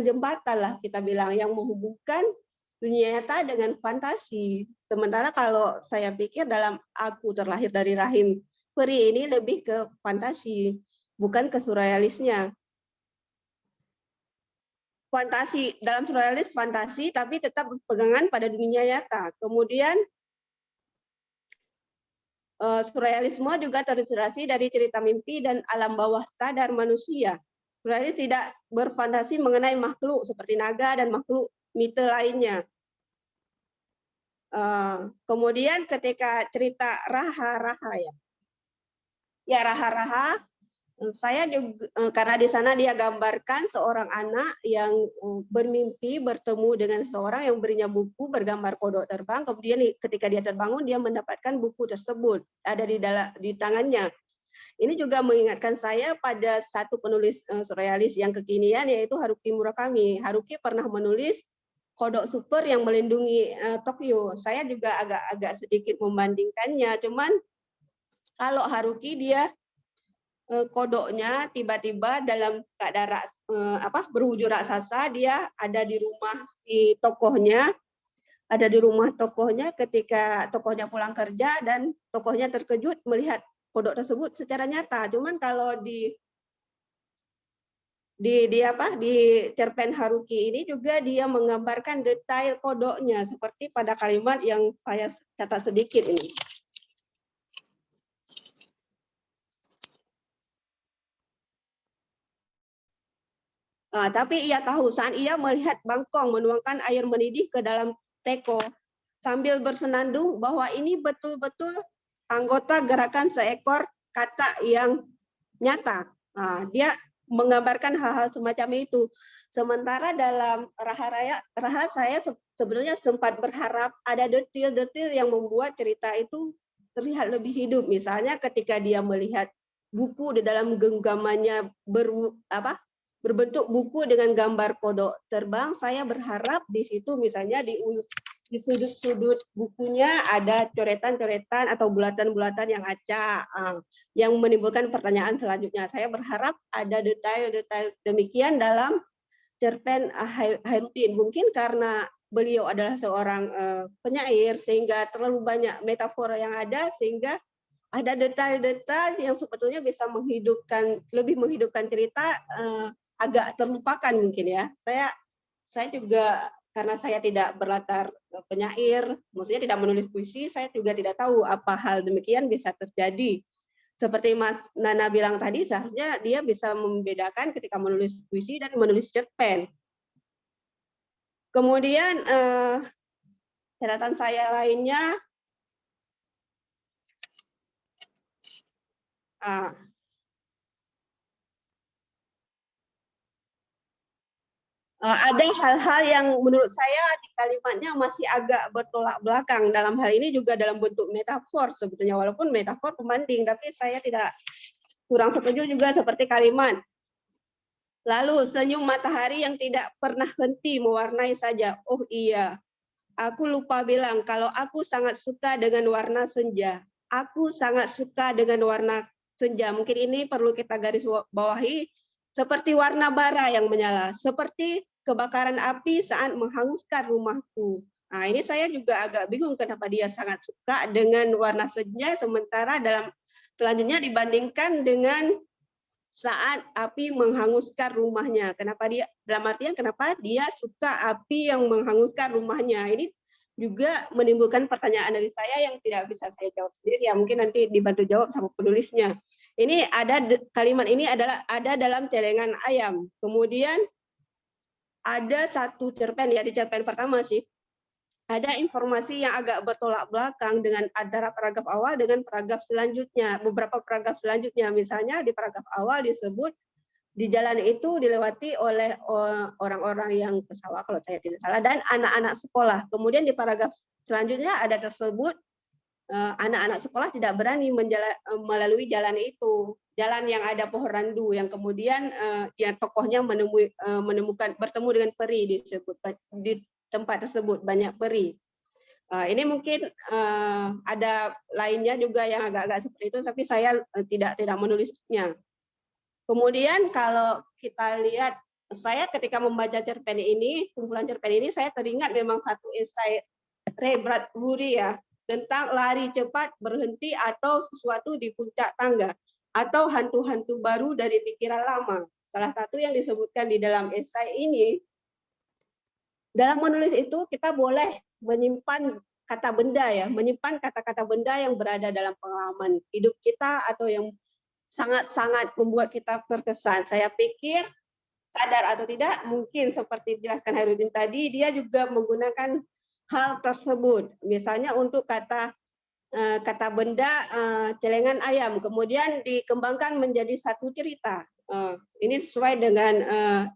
jembatan lah kita bilang, yang menghubungkan dunia nyata dengan fantasi. Sementara kalau saya pikir dalam Aku Terlahir dari Rahim Peri ini lebih ke fantasi, bukan ke surrealisnya. Fantasi, dalam surrealis fantasi tapi tetap berpegangan pada dunia nyata. Kemudian surrealisme juga terinspirasi dari cerita mimpi dan alam bawah sadar manusia. Berarti tidak berfantasi mengenai makhluk seperti naga dan makhluk mite lainnya. Kemudian ketika cerita raha-raha ya raha-raha, saya juga karena di sana dia gambarkan seorang anak yang bermimpi bertemu dengan seorang yang berinya buku bergambar kodok terbang. Kemudian ketika dia terbangun dia mendapatkan buku tersebut ada di tangannya. Ini juga mengingatkan saya pada satu penulis surrealis yang kekinian yaitu Haruki Murakami. Haruki pernah menulis kodok super yang melindungi Tokyo. Saya juga agak sedikit membandingkannya. Cuman kalau Haruki dia kodoknya tiba-tiba dalam keadaan berwujud raksasa, dia ada di rumah si tokohnya, ketika tokohnya pulang kerja dan tokohnya terkejut melihat kodok tersebut secara nyata. Cuman kalau di cerpen Haruki ini juga dia menggambarkan detail kodoknya seperti pada kalimat yang saya catat sedikit ini. Tapi ia tahu saat ia melihat bangkong menuangkan air mendidih ke dalam teko sambil bersenandung bahwa ini betul-betul anggota gerakan seekor kata yang nyata. Dia menggambarkan hal-hal semacam itu. Sementara dalam Raha saya sebenarnya sempat berharap ada detil-detil yang membuat cerita itu terlihat lebih hidup. Misalnya ketika dia melihat buku di dalam genggamannya berbentuk buku dengan gambar kodok terbang, saya berharap di situ misalnya di sudut-sudut bukunya ada coretan-coretan atau bulatan-bulatan yang acak, yang menimbulkan pertanyaan selanjutnya. Saya berharap ada detail-detail demikian dalam cerpen Khairuddin. Mungkin karena beliau adalah seorang penyair, sehingga terlalu banyak metafora yang ada, sehingga ada detail-detail yang sebetulnya bisa lebih menghidupkan cerita, agak terlupakan mungkin ya. Saya juga karena saya tidak berlatar penyair, maksudnya tidak menulis puisi, saya juga tidak tahu apa hal demikian bisa terjadi. Seperti Mas Nana bilang tadi, seharusnya dia bisa membedakan ketika menulis puisi dan menulis cerpen. Kemudian catatan saya lainnya, ada hal-hal yang menurut saya di kalimatnya masih agak bertolak belakang. Dalam hal ini juga dalam bentuk metafor sebetulnya, walaupun metafor pembanding, tapi saya kurang setuju juga seperti kalimat. Lalu senyum matahari yang tidak pernah henti mewarnai saja. Oh iya, aku lupa bilang kalau aku sangat suka dengan warna senja. Aku sangat suka dengan warna senja. Mungkin ini perlu kita garis bawahi. Seperti warna bara yang menyala. Seperti kebakaran api saat menghanguskan rumahku. Nah, ini saya juga agak bingung kenapa dia sangat suka dengan warna senja, sementara selanjutnya dibandingkan dengan saat api menghanguskan rumahnya. Kenapa dia suka api yang menghanguskan rumahnya? Ini juga menimbulkan pertanyaan dari saya yang tidak bisa saya jawab sendiri. Ya, mungkin nanti dibantu jawab sama penulisnya. Ini kalimat ini ada dalam Celengan Ayam. Kemudian ada satu cerpen, ya di cerpen pertama sih, ada informasi yang agak bertolak belakang dengan antara paragraf awal dengan paragraf selanjutnya. Beberapa paragraf selanjutnya, misalnya di paragraf awal disebut di jalan itu dilewati oleh orang-orang yang ke sawah kalau saya tidak salah dan anak-anak sekolah. Kemudian di paragraf selanjutnya ada tersebut anak-anak sekolah tidak berani melalui jalan itu, jalan yang ada pohon randu, yang kemudian yang tokohnya bertemu dengan peri di tempat tersebut banyak peri. Ini mungkin ada lainnya juga yang agak-agak seperti itu, tapi saya tidak menulisnya. Kemudian kalau kita lihat, saya ketika membaca cerpen ini, kumpulan cerpen ini, saya teringat memang satu esai Ray Bradbury ya, tentang lari cepat, berhenti, atau sesuatu di puncak tangga, atau hantu-hantu baru dari pikiran lama. Salah satu yang disebutkan di dalam esai ini, dalam menulis itu kita boleh menyimpan kata benda ya, menyimpan kata-kata benda yang berada dalam pengalaman hidup kita atau yang sangat-sangat membuat kita terkesan. Saya pikir sadar atau tidak, mungkin seperti dijelaskan Hairudin tadi, dia juga menggunakan hal tersebut. Misalnya untuk kata benda celengan ayam, kemudian dikembangkan menjadi satu cerita. Ini sesuai dengan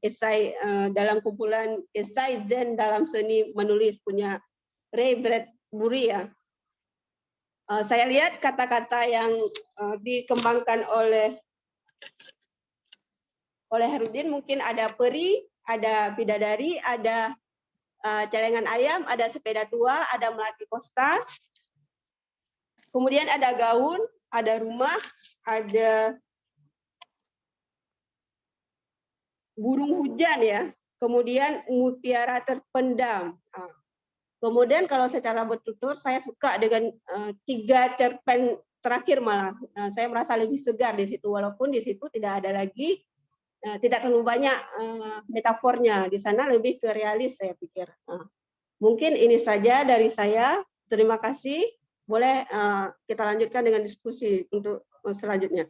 esai dalam kumpulan esai Zen dalam seni menulis punya Ray Bradbury ya. Saya lihat kata-kata yang dikembangkan oleh Hairudin, mungkin ada peri, ada bidadari, ada celengan ayam, ada sepeda tua, ada melati kosta, kemudian ada gaun, ada rumah, ada burung hujan ya, kemudian mutiara terpendam. Kemudian kalau secara bertutur saya suka dengan 3 cerpen terakhir malah. Saya merasa lebih segar di situ, walaupun di situ tidak ada lagi, tidak terlalu banyak metafornya. Di sana lebih ke realis saya pikir. Mungkin ini saja dari saya. Terima kasih. Boleh kita lanjutkan dengan diskusi untuk selanjutnya.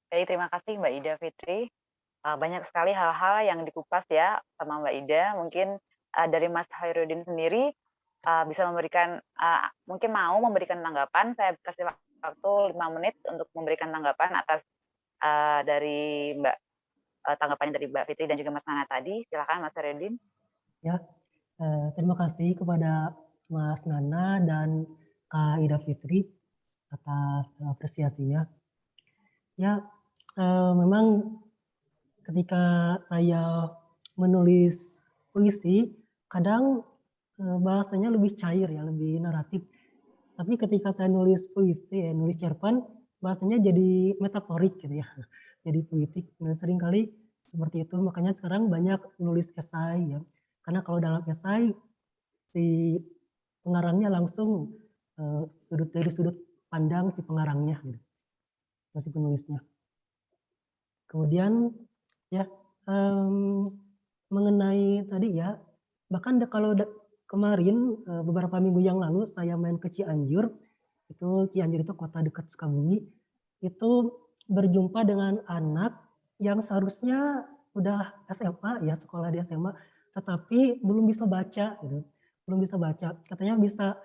Baik, terima kasih Mbak Ida Fitri. Banyak sekali hal-hal yang dikupas ya sama Mbak Ida. Mungkin dari Mas Hairudin sendiri bisa memberikan, mungkin mau memberikan tanggapan. Saya kasih waktu 5 menit untuk memberikan tanggapan atas dari tanggapannya dari Mbak Fitri dan juga Mas Nana tadi. Silakan Mas Hairudin. Ya, terima kasih kepada Mas Nana dan Kak Ida Fitri atas apresiasinya. Ya, memang ketika saya menulis puisi, kadang bahasanya lebih cair ya, lebih naratif. Tapi ketika saya nulis puisi, nulis cerpen, bahasanya jadi metaforik gitu ya, jadi puitik. Nah, seringkali seperti itu, makanya sekarang banyak nulis esai ya. Karena kalau dalam esai, si pengarangnya langsung dari sudut pandang si pengarangnya, gitu, si penulisnya. Kemudian ya mengenai tadi ya, bahkan kalau kemarin beberapa minggu yang lalu saya main ke Cianjur, Cianjur itu kota dekat Sukabumi, itu berjumpa dengan anak yang seharusnya udah SMA ya, sekolah di SMA, tetapi belum bisa baca gitu, belum bisa baca. Katanya bisa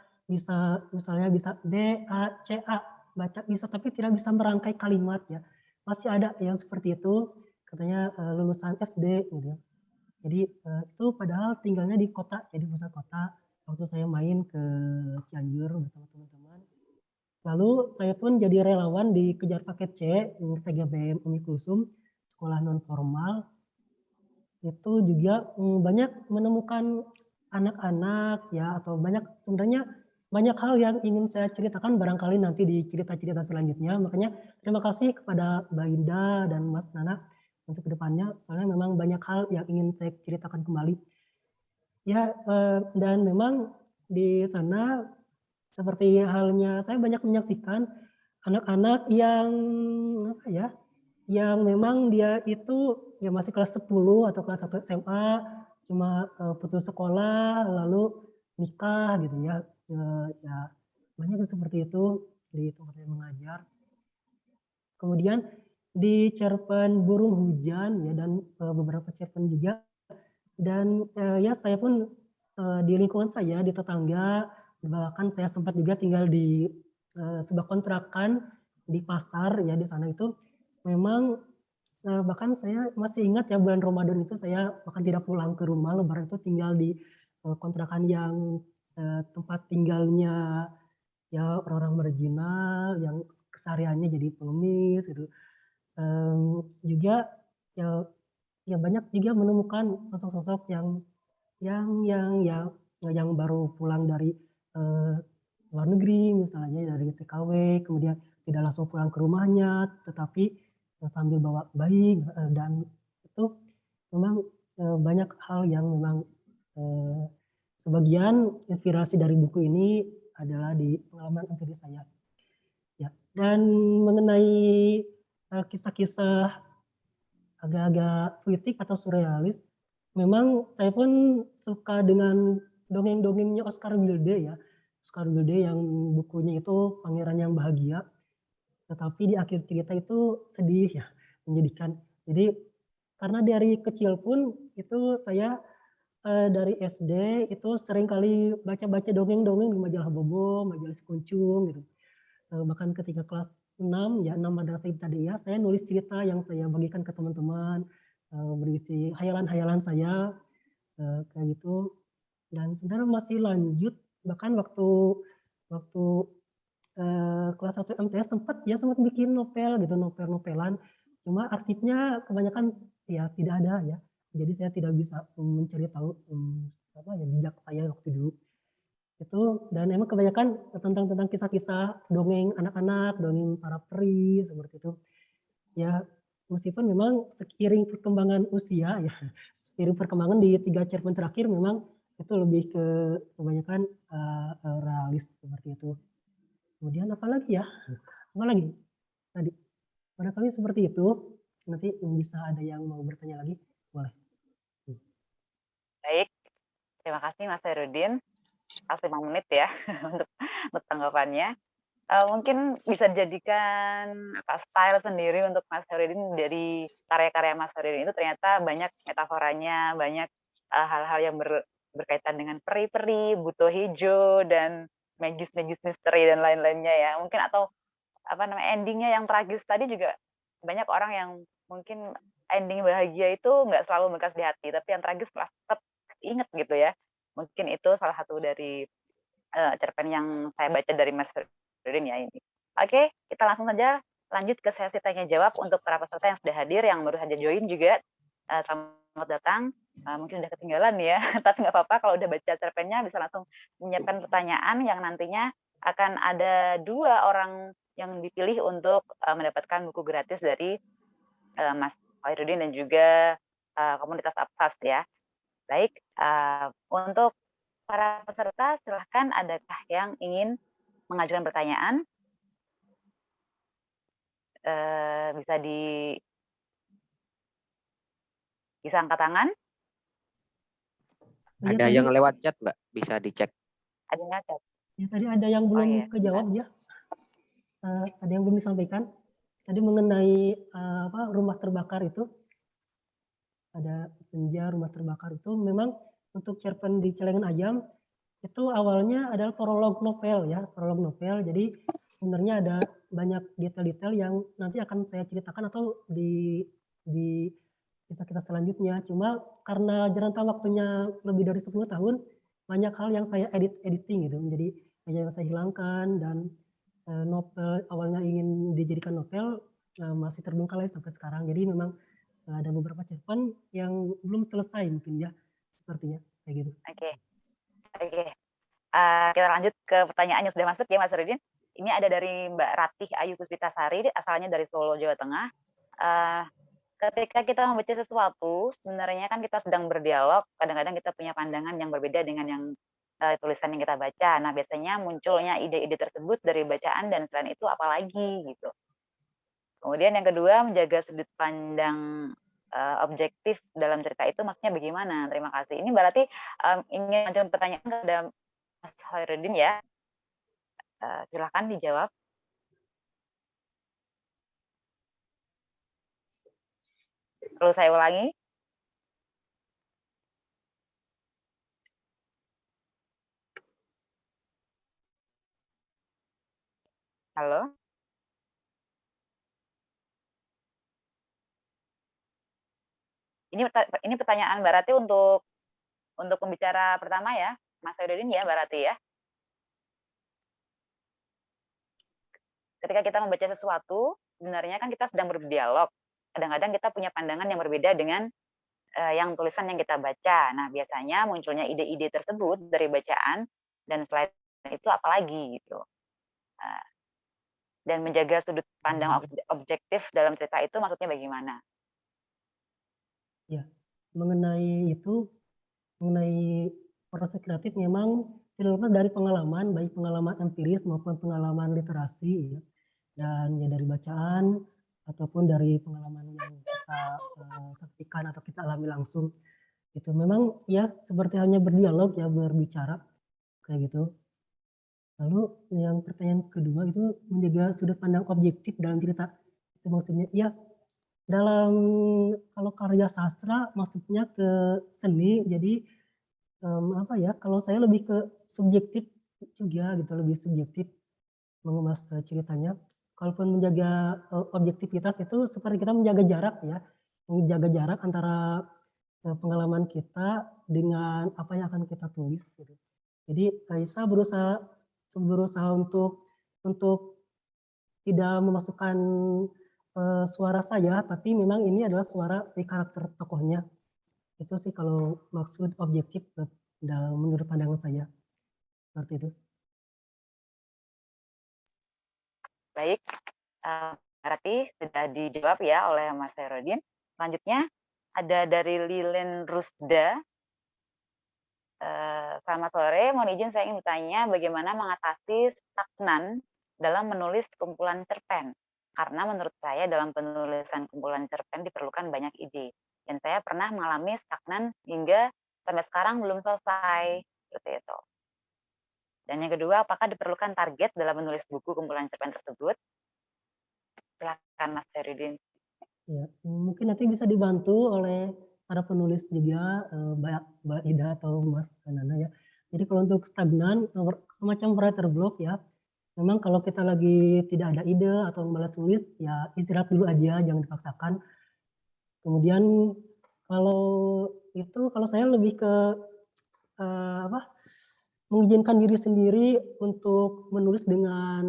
misalnya bisa B, A, C, A, baca bisa tapi tidak bisa merangkai kalimat ya. Masih ada yang seperti itu, katanya lulusan SD gitu. Jadi itu padahal tinggalnya di kota, jadi pusat kota. Waktu saya main ke Cianjur bersama teman-teman. Lalu saya pun jadi relawan di Kejar Paket C, PGBM Umi Kulsum, sekolah non formal. Itu juga banyak menemukan anak-anak ya, atau sebenarnya banyak hal yang ingin saya ceritakan barangkali nanti di cerita-cerita selanjutnya. Makanya terima kasih kepada Mbak Indah dan Mas Nana untuk kedepannya, soalnya memang banyak hal yang ingin saya ceritakan kembali. Ya, dan memang di sana seperti halnya saya banyak menyaksikan anak-anak yang apa ya, yang memang dia itu ya masih kelas 10 atau kelas 1 SMA, cuma putus sekolah lalu nikah gitu ya. Ya banyak seperti itu di tempat saya mengajar. Kemudian di cerpen Burung Hujan ya, dan beberapa cerpen juga, dan ya saya pun di lingkungan saya, di tetangga, bahkan saya sempat juga tinggal di sebuah kontrakan di pasar ya, di sana itu memang bahkan saya masih ingat ya, bulan Ramadan itu saya bahkan tidak pulang ke rumah, lebaran itu tinggal di kontrakan yang tempat tinggalnya ya orang-orang marginal yang kesehariannya jadi pengemis gitu. Juga ya banyak juga menemukan sosok-sosok yang baru pulang dari luar negeri misalnya, dari TKW, kemudian tidak langsung pulang ke rumahnya, tetapi sambil bawa bayi, dan itu memang banyak hal yang memang sebagian inspirasi dari buku ini adalah di pengalaman pribadi saya. Ya, dan mengenai kisah-kisah agak-agak puitik atau surrealis, memang saya pun suka dengan dongeng-dongengnya Oscar Wilde ya. Oscar Wilde yang bukunya itu Pangeran yang Bahagia. tetapi di akhir cerita itu sedih ya, menyedihkan. Jadi karena dari kecil pun itu saya dari SD itu sering kali baca-baca dongeng-dongeng di majalah Bobo, majalah Sekuncung gitu. Bahkan ketika kelas 6 ya, 6 Madrasah Ibtidaiyah, saya nulis cerita yang saya bagikan ke teman-teman, berisi hayalan-hayalan saya, kayak gitu. Dan sebenarnya masih lanjut, bahkan waktu waktu kelas 1 MTS sempat bikin novel gitu, novel-novelan. Cuma arsipnya kebanyakan ya tidak ada ya. Jadi saya tidak bisa mencari tahu jejak saya waktu dulu. Itu dan emang kebanyakan tentang kisah-kisah dongeng anak-anak, dongeng para peri seperti itu. Ya meskipun memang seiring perkembangan usia ya, seiring perkembangan di 3 cerpen terakhir memang itu lebih ke kebanyakan realis seperti itu. Kemudian apa lagi ya? Apa lagi tadi? Barangkali seperti itu. Nanti bisa ada yang mau bertanya lagi, boleh. Baik, terima kasih Mas Herudin. Pas 5 menit ya untuk tanggapannya. Mungkin bisa dijadikan style sendiri untuk Mas Herudin dari karya-karya Mas Herudin itu ternyata banyak metaforanya, banyak hal-hal yang berkaitan dengan peri-peri, buto hijau, dan magis-magis misteri dan lain-lainnya ya. Mungkin atau endingnya yang tragis tadi juga banyak orang yang mungkin ending bahagia itu nggak selalu membekas di hati, tapi yang tragis tetap inget gitu ya. Mungkin itu salah satu dari cerpen yang saya baca dari Mas Herudin ya ini. Oke, kita langsung saja lanjut ke sesi tanya jawab untuk para peserta yang sudah hadir, yang baru saja join juga. Selamat datang. Mungkin udah ketinggalan ya, tapi nggak apa-apa kalau udah baca cerpennya bisa langsung menyiapkan pertanyaan yang nantinya akan ada 2 orang yang dipilih untuk mendapatkan buku gratis dari Mas Herudin dan juga komunitas Apsas ya. Baik, untuk para peserta silahkan adakah yang ingin mengajukan pertanyaan? Bisa angkat tangan? Ada yang lewat chat, Mbak, bisa dicek. Ada yang ngajak? Ya, tadi ada yang belum kejawab ya. Ada yang belum disampaikan. Tadi mengenai rumah terbakar itu. Ada senja rumah terbakar itu memang untuk cerpen di Celengan Ayam itu awalnya adalah prolog novel ya, prolog novel. Jadi sebenarnya ada banyak detail-detail yang nanti akan saya ceritakan atau di kisah-kisah selanjutnya. Cuma karena rentang waktunya lebih dari 10 tahun, banyak hal yang saya editing gitu. Jadi banyak yang saya hilangkan dan novel awalnya ingin dijadikan novel masih terbengkalai sampai sekarang. Jadi memang ada beberapa cerpen yang belum selesai mungkin ya, sepertinya kayak gitu. Oke. Kita lanjut ke pertanyaan yang sudah masuk ya Mas Herudin. Ini ada dari Mbak Ratih Ayu Puspitasari, asalnya dari Solo, Jawa Tengah. Ketika kita membaca sesuatu, sebenarnya kan kita sedang berdialog, kadang-kadang kita punya pandangan yang berbeda dengan yang tulisan yang kita baca. Nah, biasanya munculnya ide-ide tersebut dari bacaan dan selain itu apalagi gitu. Kemudian yang kedua, menjaga sudut pandang objektif dalam cerita itu maksudnya bagaimana? Terima kasih. Ini berarti ingin mengajukan pertanyaan kepada Mas Herudin ya. Silakan dijawab. Perlu saya ulangi? Halo? Ini pertanyaan Mbak Rati untuk pembicara pertama ya, Mas Herudin ya, Mbak Rati ya. Ketika kita membaca sesuatu, sebenarnya kan kita sedang berdialog. Kadang-kadang kita punya pandangan yang berbeda dengan yang tulisan yang kita baca. Nah, biasanya munculnya ide-ide tersebut dari bacaan dan selain itu apalagi gitu. Dan menjaga sudut pandang objektif dalam cerita itu maksudnya bagaimana? Ya, mengenai proses kreatif memang tidak lepas dari pengalaman, baik pengalaman empiris maupun pengalaman literasi, ya. Dan ya dari bacaan ataupun dari pengalaman yang kita saksikan atau kita alami langsung. Itu memang ya seperti hanya berdialog ya, berbicara kayak gitu. Lalu yang pertanyaan kedua itu menjaga sudut pandang objektif dalam cerita. Itu maksudnya, ya dalam kalau karya sastra masuknya ke seni, jadi apa ya? Kalau saya lebih ke subjektif juga gitu, lebih subjektif mengemas ceritanya. Kalaupun menjaga objektivitas itu seperti kita menjaga jarak ya, menjaga jarak antara pengalaman kita dengan apa yang akan kita tulis gitu. Jadi Kaisa berusaha untuk tidak memasukkan suara saya, tapi memang ini adalah suara si karakter tokohnya. Itu sih kalau maksud objektif dalam menurut pandangan saya. Seperti itu. Baik, berarti sudah dijawab ya oleh Mas Herudin. Selanjutnya ada dari Lilin Rusda. Selamat sore, mohon izin saya ingin bertanya bagaimana mengatasi stagnan dalam menulis kumpulan cerpen. Karena menurut saya dalam penulisan kumpulan cerpen diperlukan banyak ide. Dan saya pernah mengalami stagnan hingga sampai sekarang belum selesai. Seperti itu. Dan yang kedua, apakah diperlukan target dalam menulis buku kumpulan cerpen tersebut? Silakan Mas Herudin. Ya, mungkin nanti bisa dibantu oleh para penulis juga, Mbak Ida atau Mas Nana ya. Jadi kalau untuk stagnan, semacam writer block ya, memang kalau kita lagi tidak ada ide atau malas tulis, ya istirahat dulu aja, jangan dipaksakan. Kemudian kalau kalau saya lebih ke apa, mengizinkan diri sendiri untuk menulis dengan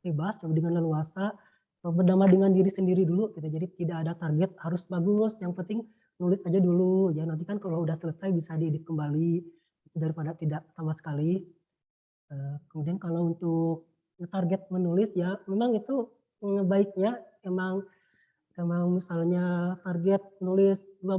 bebas, dengan leluasa, berdamai dengan diri sendiri dulu gitu. Jadi tidak ada target harus bagus, yang penting nulis aja dulu. Ya nanti kan kalau udah selesai bisa diedit kembali daripada tidak sama sekali. Kemudian kalau untuk target menulis ya memang itu baiknya emang misalnya target nulis 12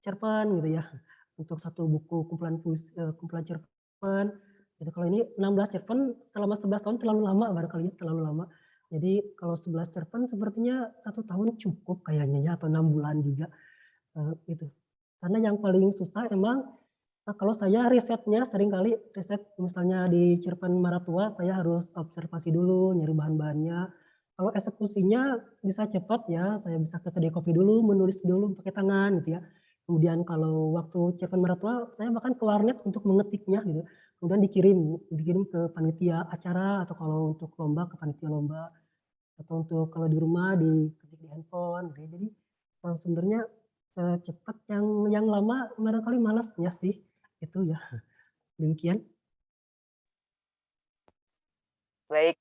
cerpen gitu ya untuk satu buku kumpulan cerpen gitu. Kalau ini 16 cerpen selama 11 tahun terlalu lama, barangkali terlalu lama. Jadi kalau 11 cerpen sepertinya 1 tahun cukup kayaknya ya, atau 6 bulan juga gitu. Karena yang paling susah emang kalau saya risetnya seringkali riset misalnya di cerpen Maratua saya harus observasi dulu, nyari bahan-bahannya. Kalau eksekusinya bisa cepat ya, saya bisa ke kedai kopi dulu, menulis dulu pakai tangan gitu ya. Kemudian kalau waktu cerpen Maratua saya bahkan ke warnet untuk mengetiknya gitu. Kemudian dikirim ke panitia acara, atau kalau untuk lomba ke panitia lomba, atau untuk kalau di rumah diketik di handphone gitu ya. Jadi sebenarnya cepat, yang lama barangkali malasnya sih itu ya. Demikian. Baik,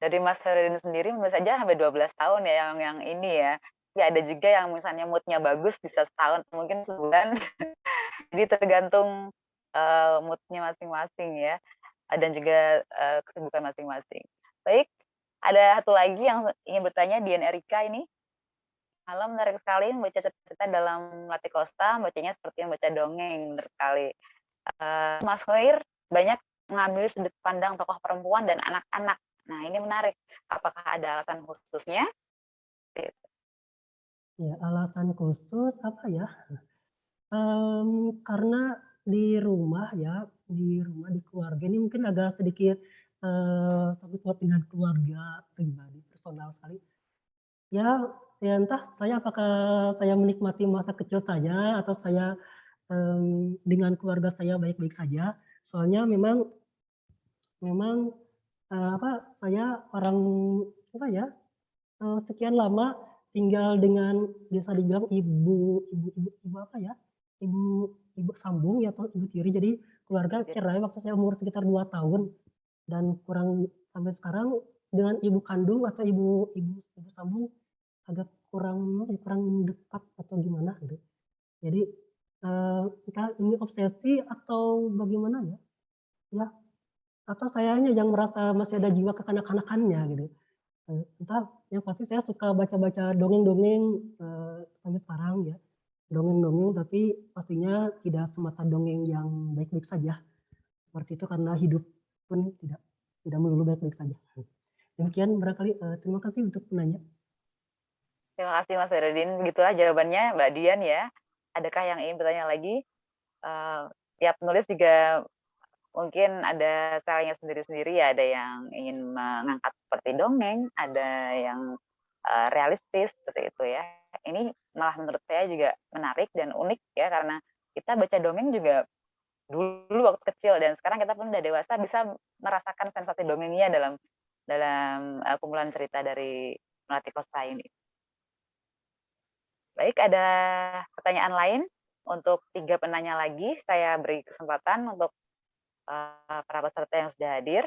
dari Mas Herudin sendiri menurut saja sampai 12 tahun ya yang ini ya. Ya ada juga yang misalnya moodnya bagus bisa setahun, mungkin sebulan. Jadi tergantung moodnya masing-masing ya. Dan juga kesibukan masing-masing. Baik, ada satu lagi yang ingin bertanya, Dian Erika ini. Malam menarik sekali membaca cerita dalam Latih Kosta, bacanya seperti membaca dongeng, benar sekali. Mas Khair banyak mengambil sudut pandang tokoh perempuan dan anak-anak. Nah, ini menarik. Apakah ada alasan khususnya? Ya, alasan khusus apa ya? Karena di rumah ya, di keluarga ini mungkin agak sedikit takut dengan keluarga pribadi, personal sekali. Ya, ya entah apakah saya menikmati masa kecil saya atau saya dengan keluarga saya baik-baik saja. Soalnya memang saya orang apa ya, sekian lama tinggal dengan bisa dibilang ibu apa ya, ibu sambung ya atau ibu tiri. Jadi keluarga cerai waktu saya umur sekitar 2 tahun, dan kurang sampai sekarang dengan ibu kandung atau ibu sambung agak kurang dekat atau gimana gitu. Jadi entah ini obsesi atau bagaimana ya, ya atau sayanya yang merasa masih ada jiwa kekanak-kanakannya gitu. Entah, yang pasti saya suka baca-baca dongeng-dongeng sampai sekarang ya. Dongeng-dongeng, tapi pastinya tidak semata dongeng yang baik-baik saja. Seperti itu, karena hidup pun tidak melulu baik-baik saja. Demikian barangkali, terima kasih untuk penanya. Terima kasih Mas Herudin. Begitulah jawabannya Mbak Dian ya. Adakah yang ingin bertanya lagi? Tiap penulis juga mungkin ada stylenya sendiri-sendiri ya, ada yang ingin mengangkat seperti dongeng, ada yang realistis seperti itu ya. Ini malah menurut saya juga menarik dan unik ya, karena kita baca dongeng juga dulu waktu kecil dan sekarang kita pun udah dewasa bisa merasakan sensasi dongengnya dalam kumpulan cerita dari Melati Kosta ini. Baik, ada pertanyaan lain untuk 3 penanya lagi. Saya beri kesempatan untuk para peserta yang sudah hadir.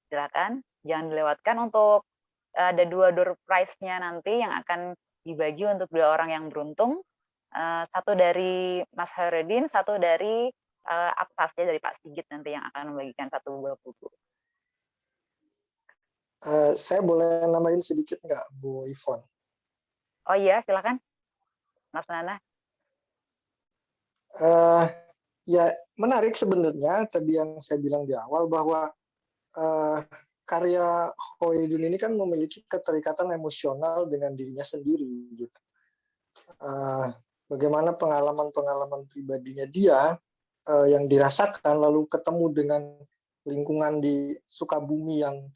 Silakan, jangan dilewatkan untuk ada 2 door prize-nya nanti yang akan dibagi untuk 2 orang yang beruntung. 1 dari Mas Hairudin, 1 dari Aktas ya, dari Pak Sigit nanti yang akan membagikan 1 buah buku. Saya boleh nambahin sedikit nggak, Bu Ivon? Oh iya, silakan, Mas Nana. Ya menarik sebenarnya tadi yang saya bilang di awal bahwa karya Hoidun ini kan memiliki keterikatan emosional dengan dirinya sendiri gitu. Bagaimana pengalaman-pengalaman pribadinya dia yang dirasakan lalu ketemu dengan lingkungan di Sukabumi yang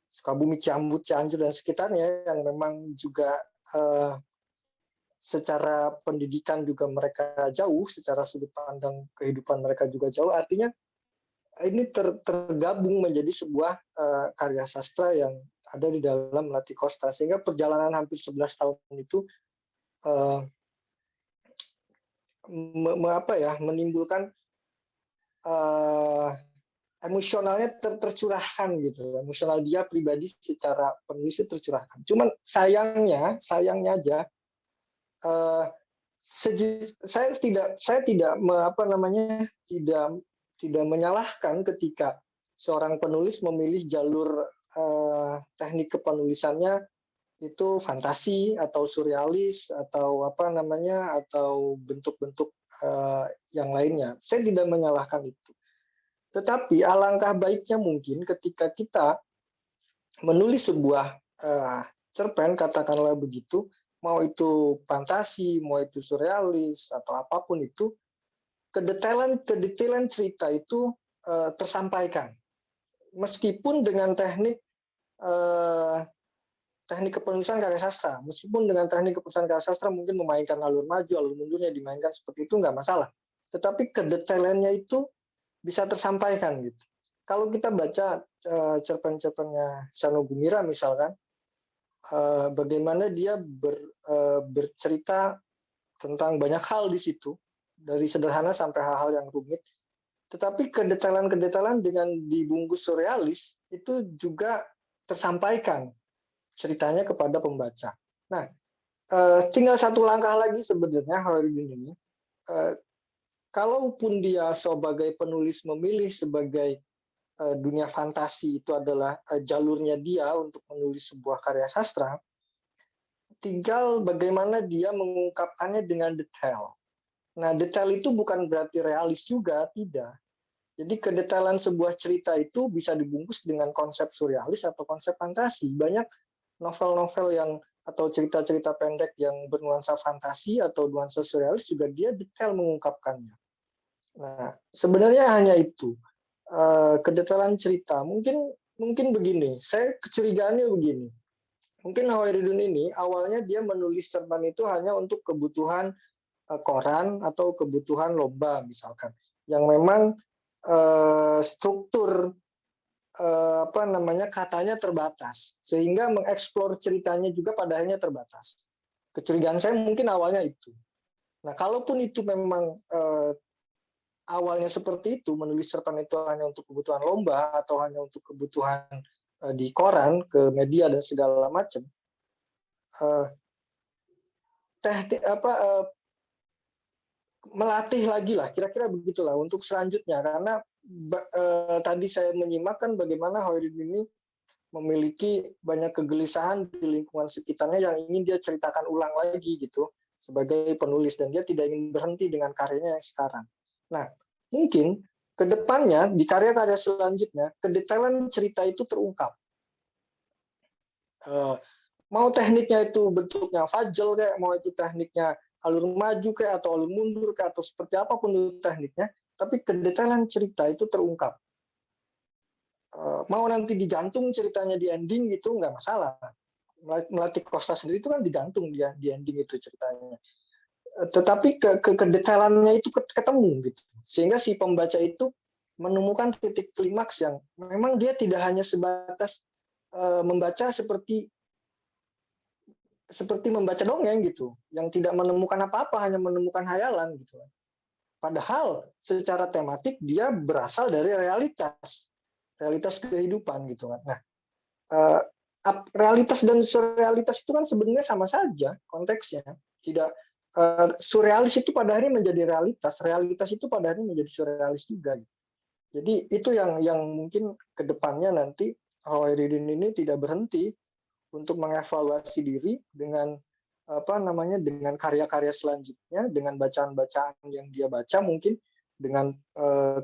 Sukabumi, Ciambut, Cianjur dan sekitarnya yang memang juga secara pendidikan juga mereka jauh, secara sudut pandang kehidupan mereka juga jauh. Artinya ini tergabung menjadi sebuah karya sastra yang ada di dalam Melati Kosta, sehingga perjalanan hampir 11 tahun itu menimbulkan emosionalnya tercurahkan gitu, emosional dia pribadi secara penulis itu tercurahkan. Cuman sayangnya aja saya tidak menyalahkan ketika seorang penulis memilih jalur teknik kepenulisannya itu fantasi atau surrealis atau atau bentuk-bentuk yang lainnya. Saya tidak menyalahkan itu. Tetapi alangkah baiknya mungkin ketika kita menulis sebuah cerpen, katakanlah begitu, mau itu fantasi, mau itu surrealis atau apapun itu, kedetailan cerita itu tersampaikan. Meskipun dengan teknik kepenulisan karya sastra, meskipun dengan teknik kepenulisan karya sastra mungkin memainkan alur maju, alur mundurnya dimainkan seperti itu nggak masalah. Tetapi kedetailannya itu bisa tersampaikan gitu. Kalau kita baca cerpen-cerpennya Sano Gumira misalkan, bagaimana dia bercerita tentang banyak hal di situ, dari sederhana sampai hal-hal yang rumit. Tetapi kedetailan-kedetailan dengan dibungkus surrealis itu juga tersampaikan ceritanya kepada pembaca. Nah, tinggal satu langkah lagi sebenarnya Hairudin ini. Kalaupun dia sebagai penulis memilih sebagai dunia fantasi itu adalah jalurnya dia untuk menulis sebuah karya sastra, tinggal bagaimana dia mengungkapkannya dengan detail. Nah, detail itu bukan berarti realis juga, tidak. Jadi kedetailan sebuah cerita itu bisa dibungkus dengan konsep surrealis atau konsep fantasi. Banyak novel-novel yang atau cerita-cerita pendek yang bernuansa fantasi atau nuansa surrealis juga dia detail mengungkapkannya. Nah, sebenarnya hanya itu. Kedetailan cerita mungkin begini, saya kecurigaannya begini, mungkin Hairudin ini awalnya dia menulis cerpen itu hanya untuk kebutuhan koran atau kebutuhan lomba misalkan, yang memang struktur katanya terbatas sehingga mengeksplor ceritanya juga pada akhirnya terbatas. Kecurigaan saya mungkin awalnya itu. Nah, kalaupun itu memang awalnya seperti itu, menulis cerpen itu hanya untuk kebutuhan lomba atau hanya untuk kebutuhan di koran, ke media dan segala macam, melatih lagi lah, kira-kira begitulah untuk selanjutnya. Karena tadi saya menyimakkan bagaimana Hairudin ini memiliki banyak kegelisahan di lingkungan sekitarnya yang ingin dia ceritakan ulang lagi gitu sebagai penulis, dan dia tidak ingin berhenti dengan karyanya yang sekarang. Nah, mungkin ke depannya di karya-karya selanjutnya kedetailan cerita itu terungkap. Mau tekniknya itu bentuknya fajl kayak, mau itu tekniknya alur maju kayak atau alur mundur kayak atau seperti apapun itu tekniknya, tapi kedetailan cerita itu terungkap. Mau nanti digantung ceritanya di ending gitu nggak masalah. Melati Costa sendiri itu kan digantung dia di ending itu ceritanya. Tetapi kedetailannya itu ketemu gitu, sehingga si pembaca itu menemukan titik klimaks yang memang dia tidak hanya sebatas membaca seperti membaca dongeng gitu, yang tidak menemukan apa-apa, hanya menemukan hayalan gitu. Padahal secara tematik dia berasal dari realitas kehidupan gitu kan. Nah, realitas dan surrealitas itu kan sebenarnya sama saja konteksnya. Tidak surrealis itu pada akhirnya menjadi realitas itu pada akhirnya menjadi surrealis juga. Jadi itu yang mungkin kedepannya nanti Hoirudin ini tidak berhenti untuk mengevaluasi diri dengan dengan karya-karya selanjutnya, dengan bacaan-bacaan yang dia baca, mungkin dengan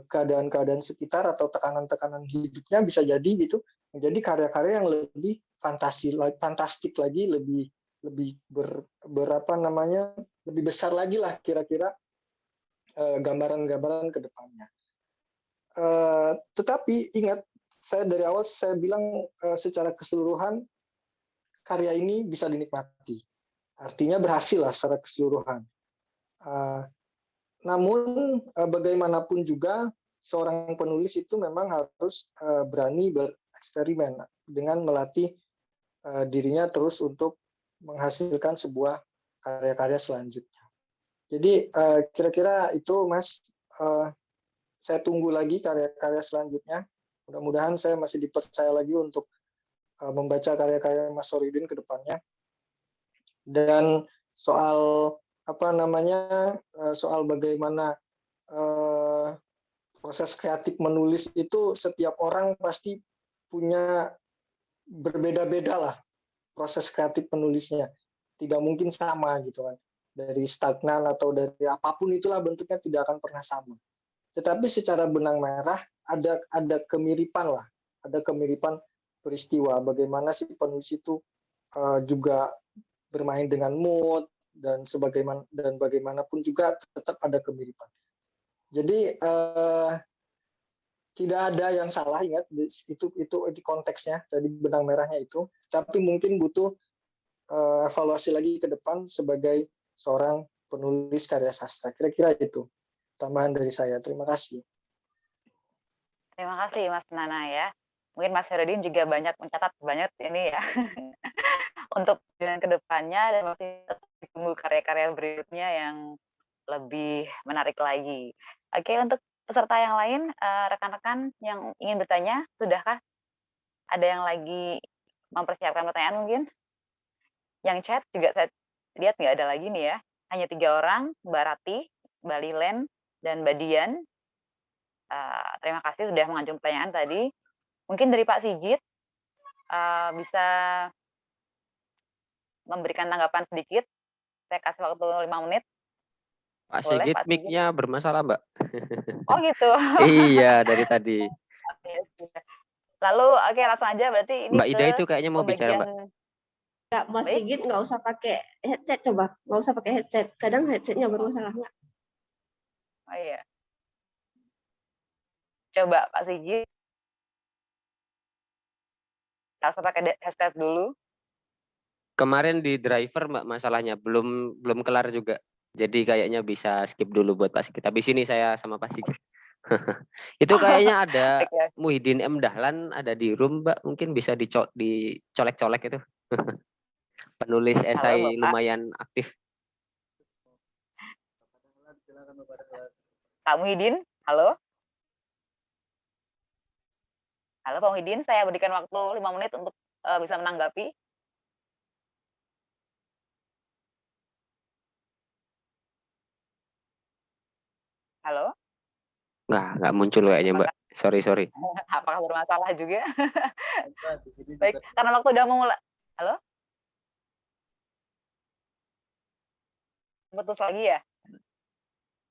keadaan-keadaan sekitar atau tekanan-tekanan hidupnya bisa jadi gitu, menjadi karya-karya yang lebih fantastik lagi, lebih lebih besar lagi lah kira-kira gambaran-gambaran ke depannya. Tetapi ingat, saya dari awal saya bilang secara keseluruhan karya ini bisa dinikmati. Artinya berhasil lah secara keseluruhan. Namun bagaimanapun juga seorang penulis itu memang harus berani bereksperimen dengan melatih dirinya terus untuk menghasilkan sebuah karya-karya selanjutnya. Jadi kira-kira itu Mas, saya tunggu lagi karya-karya selanjutnya. Mudah-mudahan saya masih dipercaya lagi untuk membaca karya-karya Mas Hoirudin ke depannya. Dan soal soal bagaimana proses kreatif menulis itu setiap orang pasti punya berbeda-beda lah proses kreatif penulisnya, tidak mungkin sama gitu kan, dari stagnan atau dari apapun itulah bentuknya tidak akan pernah sama. Tetapi secara benang merah ada kemiripan lah, ada kemiripan peristiwa bagaimana si penulis itu juga bermain dengan mood dan bagaimanapun juga tetap ada kemiripan. Jadi tidak ada yang salah, ingat itu di konteksnya dari benang merahnya itu, tapi mungkin butuh evaluasi lagi ke depan sebagai seorang penulis karya sastra. Kira-kira itu tambahan dari saya. Terima kasih. Terima kasih Mas Nana ya. Mungkin Mas Hoirudin juga banyak mencatat banyak ini ya untuk jalan ke depannya, dan masih ditunggu karya-karya berikutnya yang lebih menarik lagi. Oke, untuk peserta yang lain, rekan-rekan yang ingin bertanya, sudahkah? Ada yang lagi mempersiapkan pertanyaan mungkin? Yang chat juga saya lihat nggak ada lagi nih ya. Hanya 3 orang, Mbak Rati, Mbak Lilen, dan Mbak Dian. Terima kasih sudah mengajukan pertanyaan tadi. Mungkin dari Pak Sigit, bisa memberikan tanggapan sedikit. Saya kasih waktu 5 menit. Pak Boleh, Sigit Pak Sigit? mic-nya bermasalah, Mbak. Oh gitu. Iya, dari tadi. Oke, sudah. Lalu oke, langsung aja berarti ini Mbak Ida ke itu kayaknya mau bicara, Mbak. pembagian. Nggak, Mas Baik. Sigit nggak usah pakai headset, coba. Nggak usah pakai headset. Kadang headsetnya bermasalah. Nggak. Oh iya. Coba Pak Sigit. Nggak usah pakai headset dulu. Kemarin di driver, Mbak, masalahnya belum kelar juga. Jadi kayaknya bisa skip dulu buat Pak Sigit. Habis ini saya sama Pak Sigit. Itu kayaknya ada Oke. Muhyiddin M. Dahlan ada di room, Mbak. Mungkin bisa dicolek-colek itu. Penulis Halo esai Bapak. lumayan aktif. Pak Muhyiddin, halo. Halo Pak Muhyiddin, saya berikan waktu 5 menit untuk bisa menanggapi. Halo. Nggak muncul kayaknya, Mbak. Sorry. Apakah bermasalah juga? Baik, karena waktu udah mau mulai. Halo? Putus lagi ya?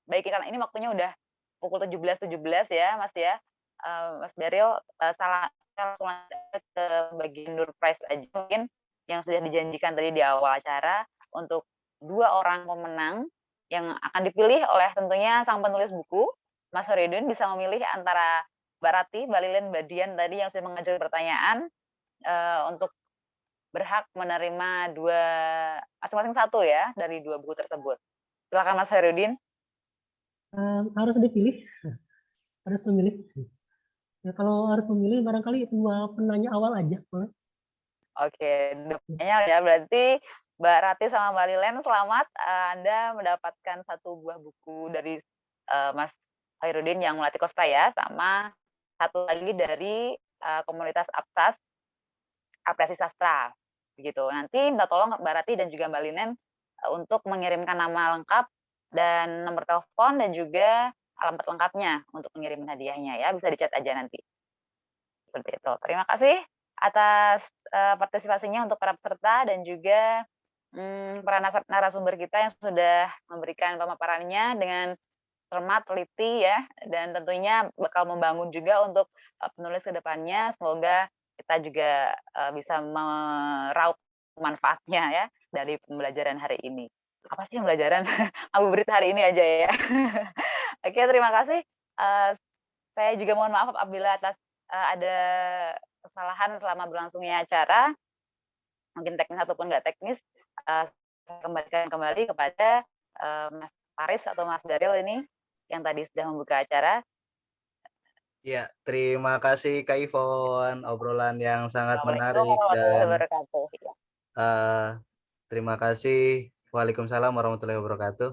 Baik, karena ini waktunya udah pukul 17.17 ya, Mas ya. Mas Daryl, salah langsung ke bagian door prize aja mungkin yang sudah dijanjikan tadi di awal acara untuk 2 orang pemenang yang akan dipilih oleh tentunya sang penulis buku Mas Horidin bisa memilih antara Mbak Rati, Mbak Lilin, Mbak Dian tadi yang sudah mengajukan pertanyaan untuk berhak menerima masing-masing satu ya dari 2 buku tersebut. Silakan Mas Horidin. Harus dipilih, harus memilih. Ya, kalau harus memilih barangkali 2 penanya awal aja. Oke, ya berarti Mbak Rati sama Mbak Lilen selamat, Anda mendapatkan 1 buah buku dari Mas Hoirudin yang melatih Kosta ya, sama 1 lagi dari komunitas Apsas, Apresiasi Sastra, begitu. Nanti minta tolong Mbak Rati dan juga Mbak Linen untuk mengirimkan nama lengkap dan nomor telepon dan juga alamat lengkapnya untuk mengirim hadiahnya ya, bisa di-chat aja nanti. Seperti itu. Terima kasih atas partisipasinya untuk para peserta dan juga para narasumber kita yang sudah memberikan pemaparannya dengan cermat, teliti ya, dan tentunya bakal membangun juga untuk penulis ke depannya. Semoga kita juga bisa meraup manfaatnya ya dari pembelajaran hari ini. Apa sih pembelajaran? Ngabuburit hari ini aja ya. Oke, terima kasih. Saya juga mohon maaf apabila atas ada kesalahan selama berlangsungnya acara, mungkin teknis ataupun nggak teknis, saya kembalikan kembali kepada Mas Faris atau Mas Daril ini yang tadi sudah membuka acara. Ya, terima kasih Kak Ivon, obrolan yang sangat Assalamualaikum menarik warahmatullahi dan wabarakatuh. terima kasih. Waalaikumsalam warahmatullahi wabarakatuh.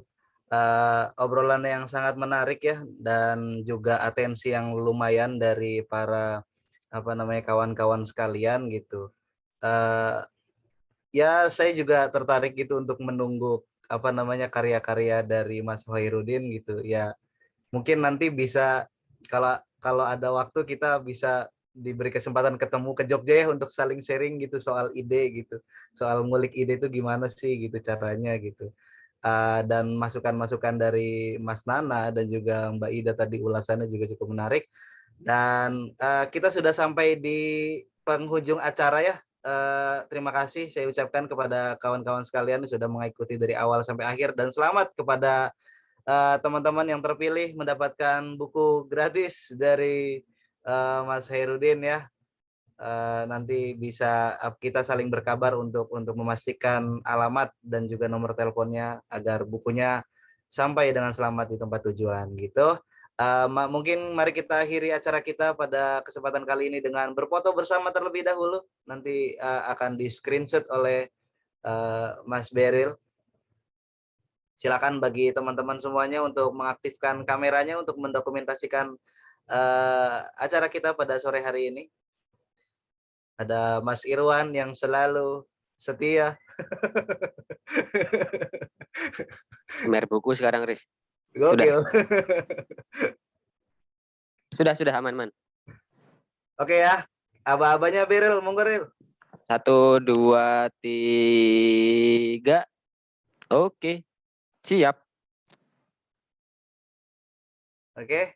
Obrolan yang sangat menarik ya, dan juga atensi yang lumayan dari para kawan-kawan sekalian gitu. Ya saya juga tertarik gitu untuk menunggu karya-karya dari Mas Hoirudin gitu ya. Mungkin nanti bisa kalau ada waktu kita bisa diberi kesempatan ketemu ke Jogja ya untuk saling sharing gitu soal ide gitu, soal ngulik ide itu gimana sih gitu caranya gitu. Dan masukan-masukan dari Mas Nana dan juga Mbak Ida tadi ulasannya juga cukup menarik. Dan kita sudah sampai di penghujung acara ya. Terima kasih saya ucapkan kepada kawan-kawan sekalian yang sudah mengikuti dari awal sampai akhir, dan selamat kepada teman-teman yang terpilih mendapatkan buku gratis dari Mas Hairudin ya. Nanti bisa kita saling berkabar untuk memastikan alamat dan juga nomor teleponnya agar bukunya sampai dengan selamat di tempat tujuan gitu. Mungkin mari kita akhiri acara kita pada kesempatan kali ini dengan berfoto bersama terlebih dahulu. Nanti akan di screenshot oleh Mas Beril. Silakan bagi teman-teman semuanya untuk mengaktifkan kameranya untuk mendokumentasikan acara kita pada sore hari ini. Ada Mas Irwan yang selalu setia. Pamer buku sekarang, Riz. Gokil. Sudah aman. Oke ya, aba-abanya Beril, monggo Ril. 1, 2, 3. Oke, siap. Oke,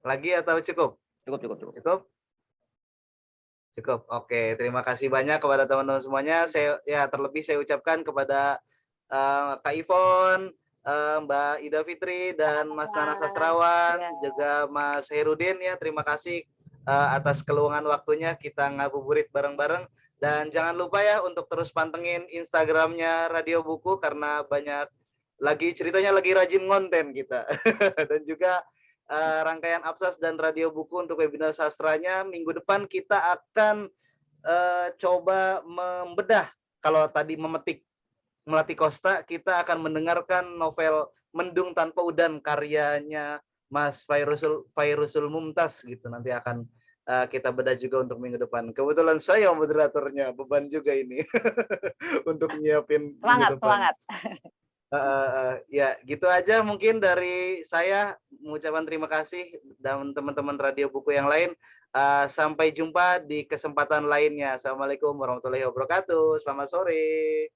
lagi atau cukup? Cukup. Cukup. Oke, terima kasih banyak kepada teman-teman semuanya. Terlebih saya ucapkan kepada Kak Ivon, Mbak Ida Fitri dan Mas Nana Sastrawan, juga Mas Herudin ya. Terima kasih atas keluangan waktunya kita ngabuburit bareng-bareng, dan jangan lupa ya untuk terus pantengin Instagramnya Radio Buku karena banyak ceritanya lagi rajin konten kita. Dan juga rangkaian Apsas dan Radio Buku untuk webinar sastranya minggu depan kita akan coba membedah. Kalau tadi melatih Kosta, kita akan mendengarkan novel Mendung Tanpa Udan karyanya Mas Fairusul Mumtaz gitu. Nanti akan kita bedah juga untuk minggu depan. Kebetulan saya moderatornya, beban juga ini untuk nyiapin minggu depan. Ya gitu aja mungkin dari saya, mengucapkan terima kasih dan teman-teman Radio Buku yang lain. Sampai jumpa di kesempatan lainnya. Assalamualaikum warahmatullahi wabarakatuh. Selamat sore.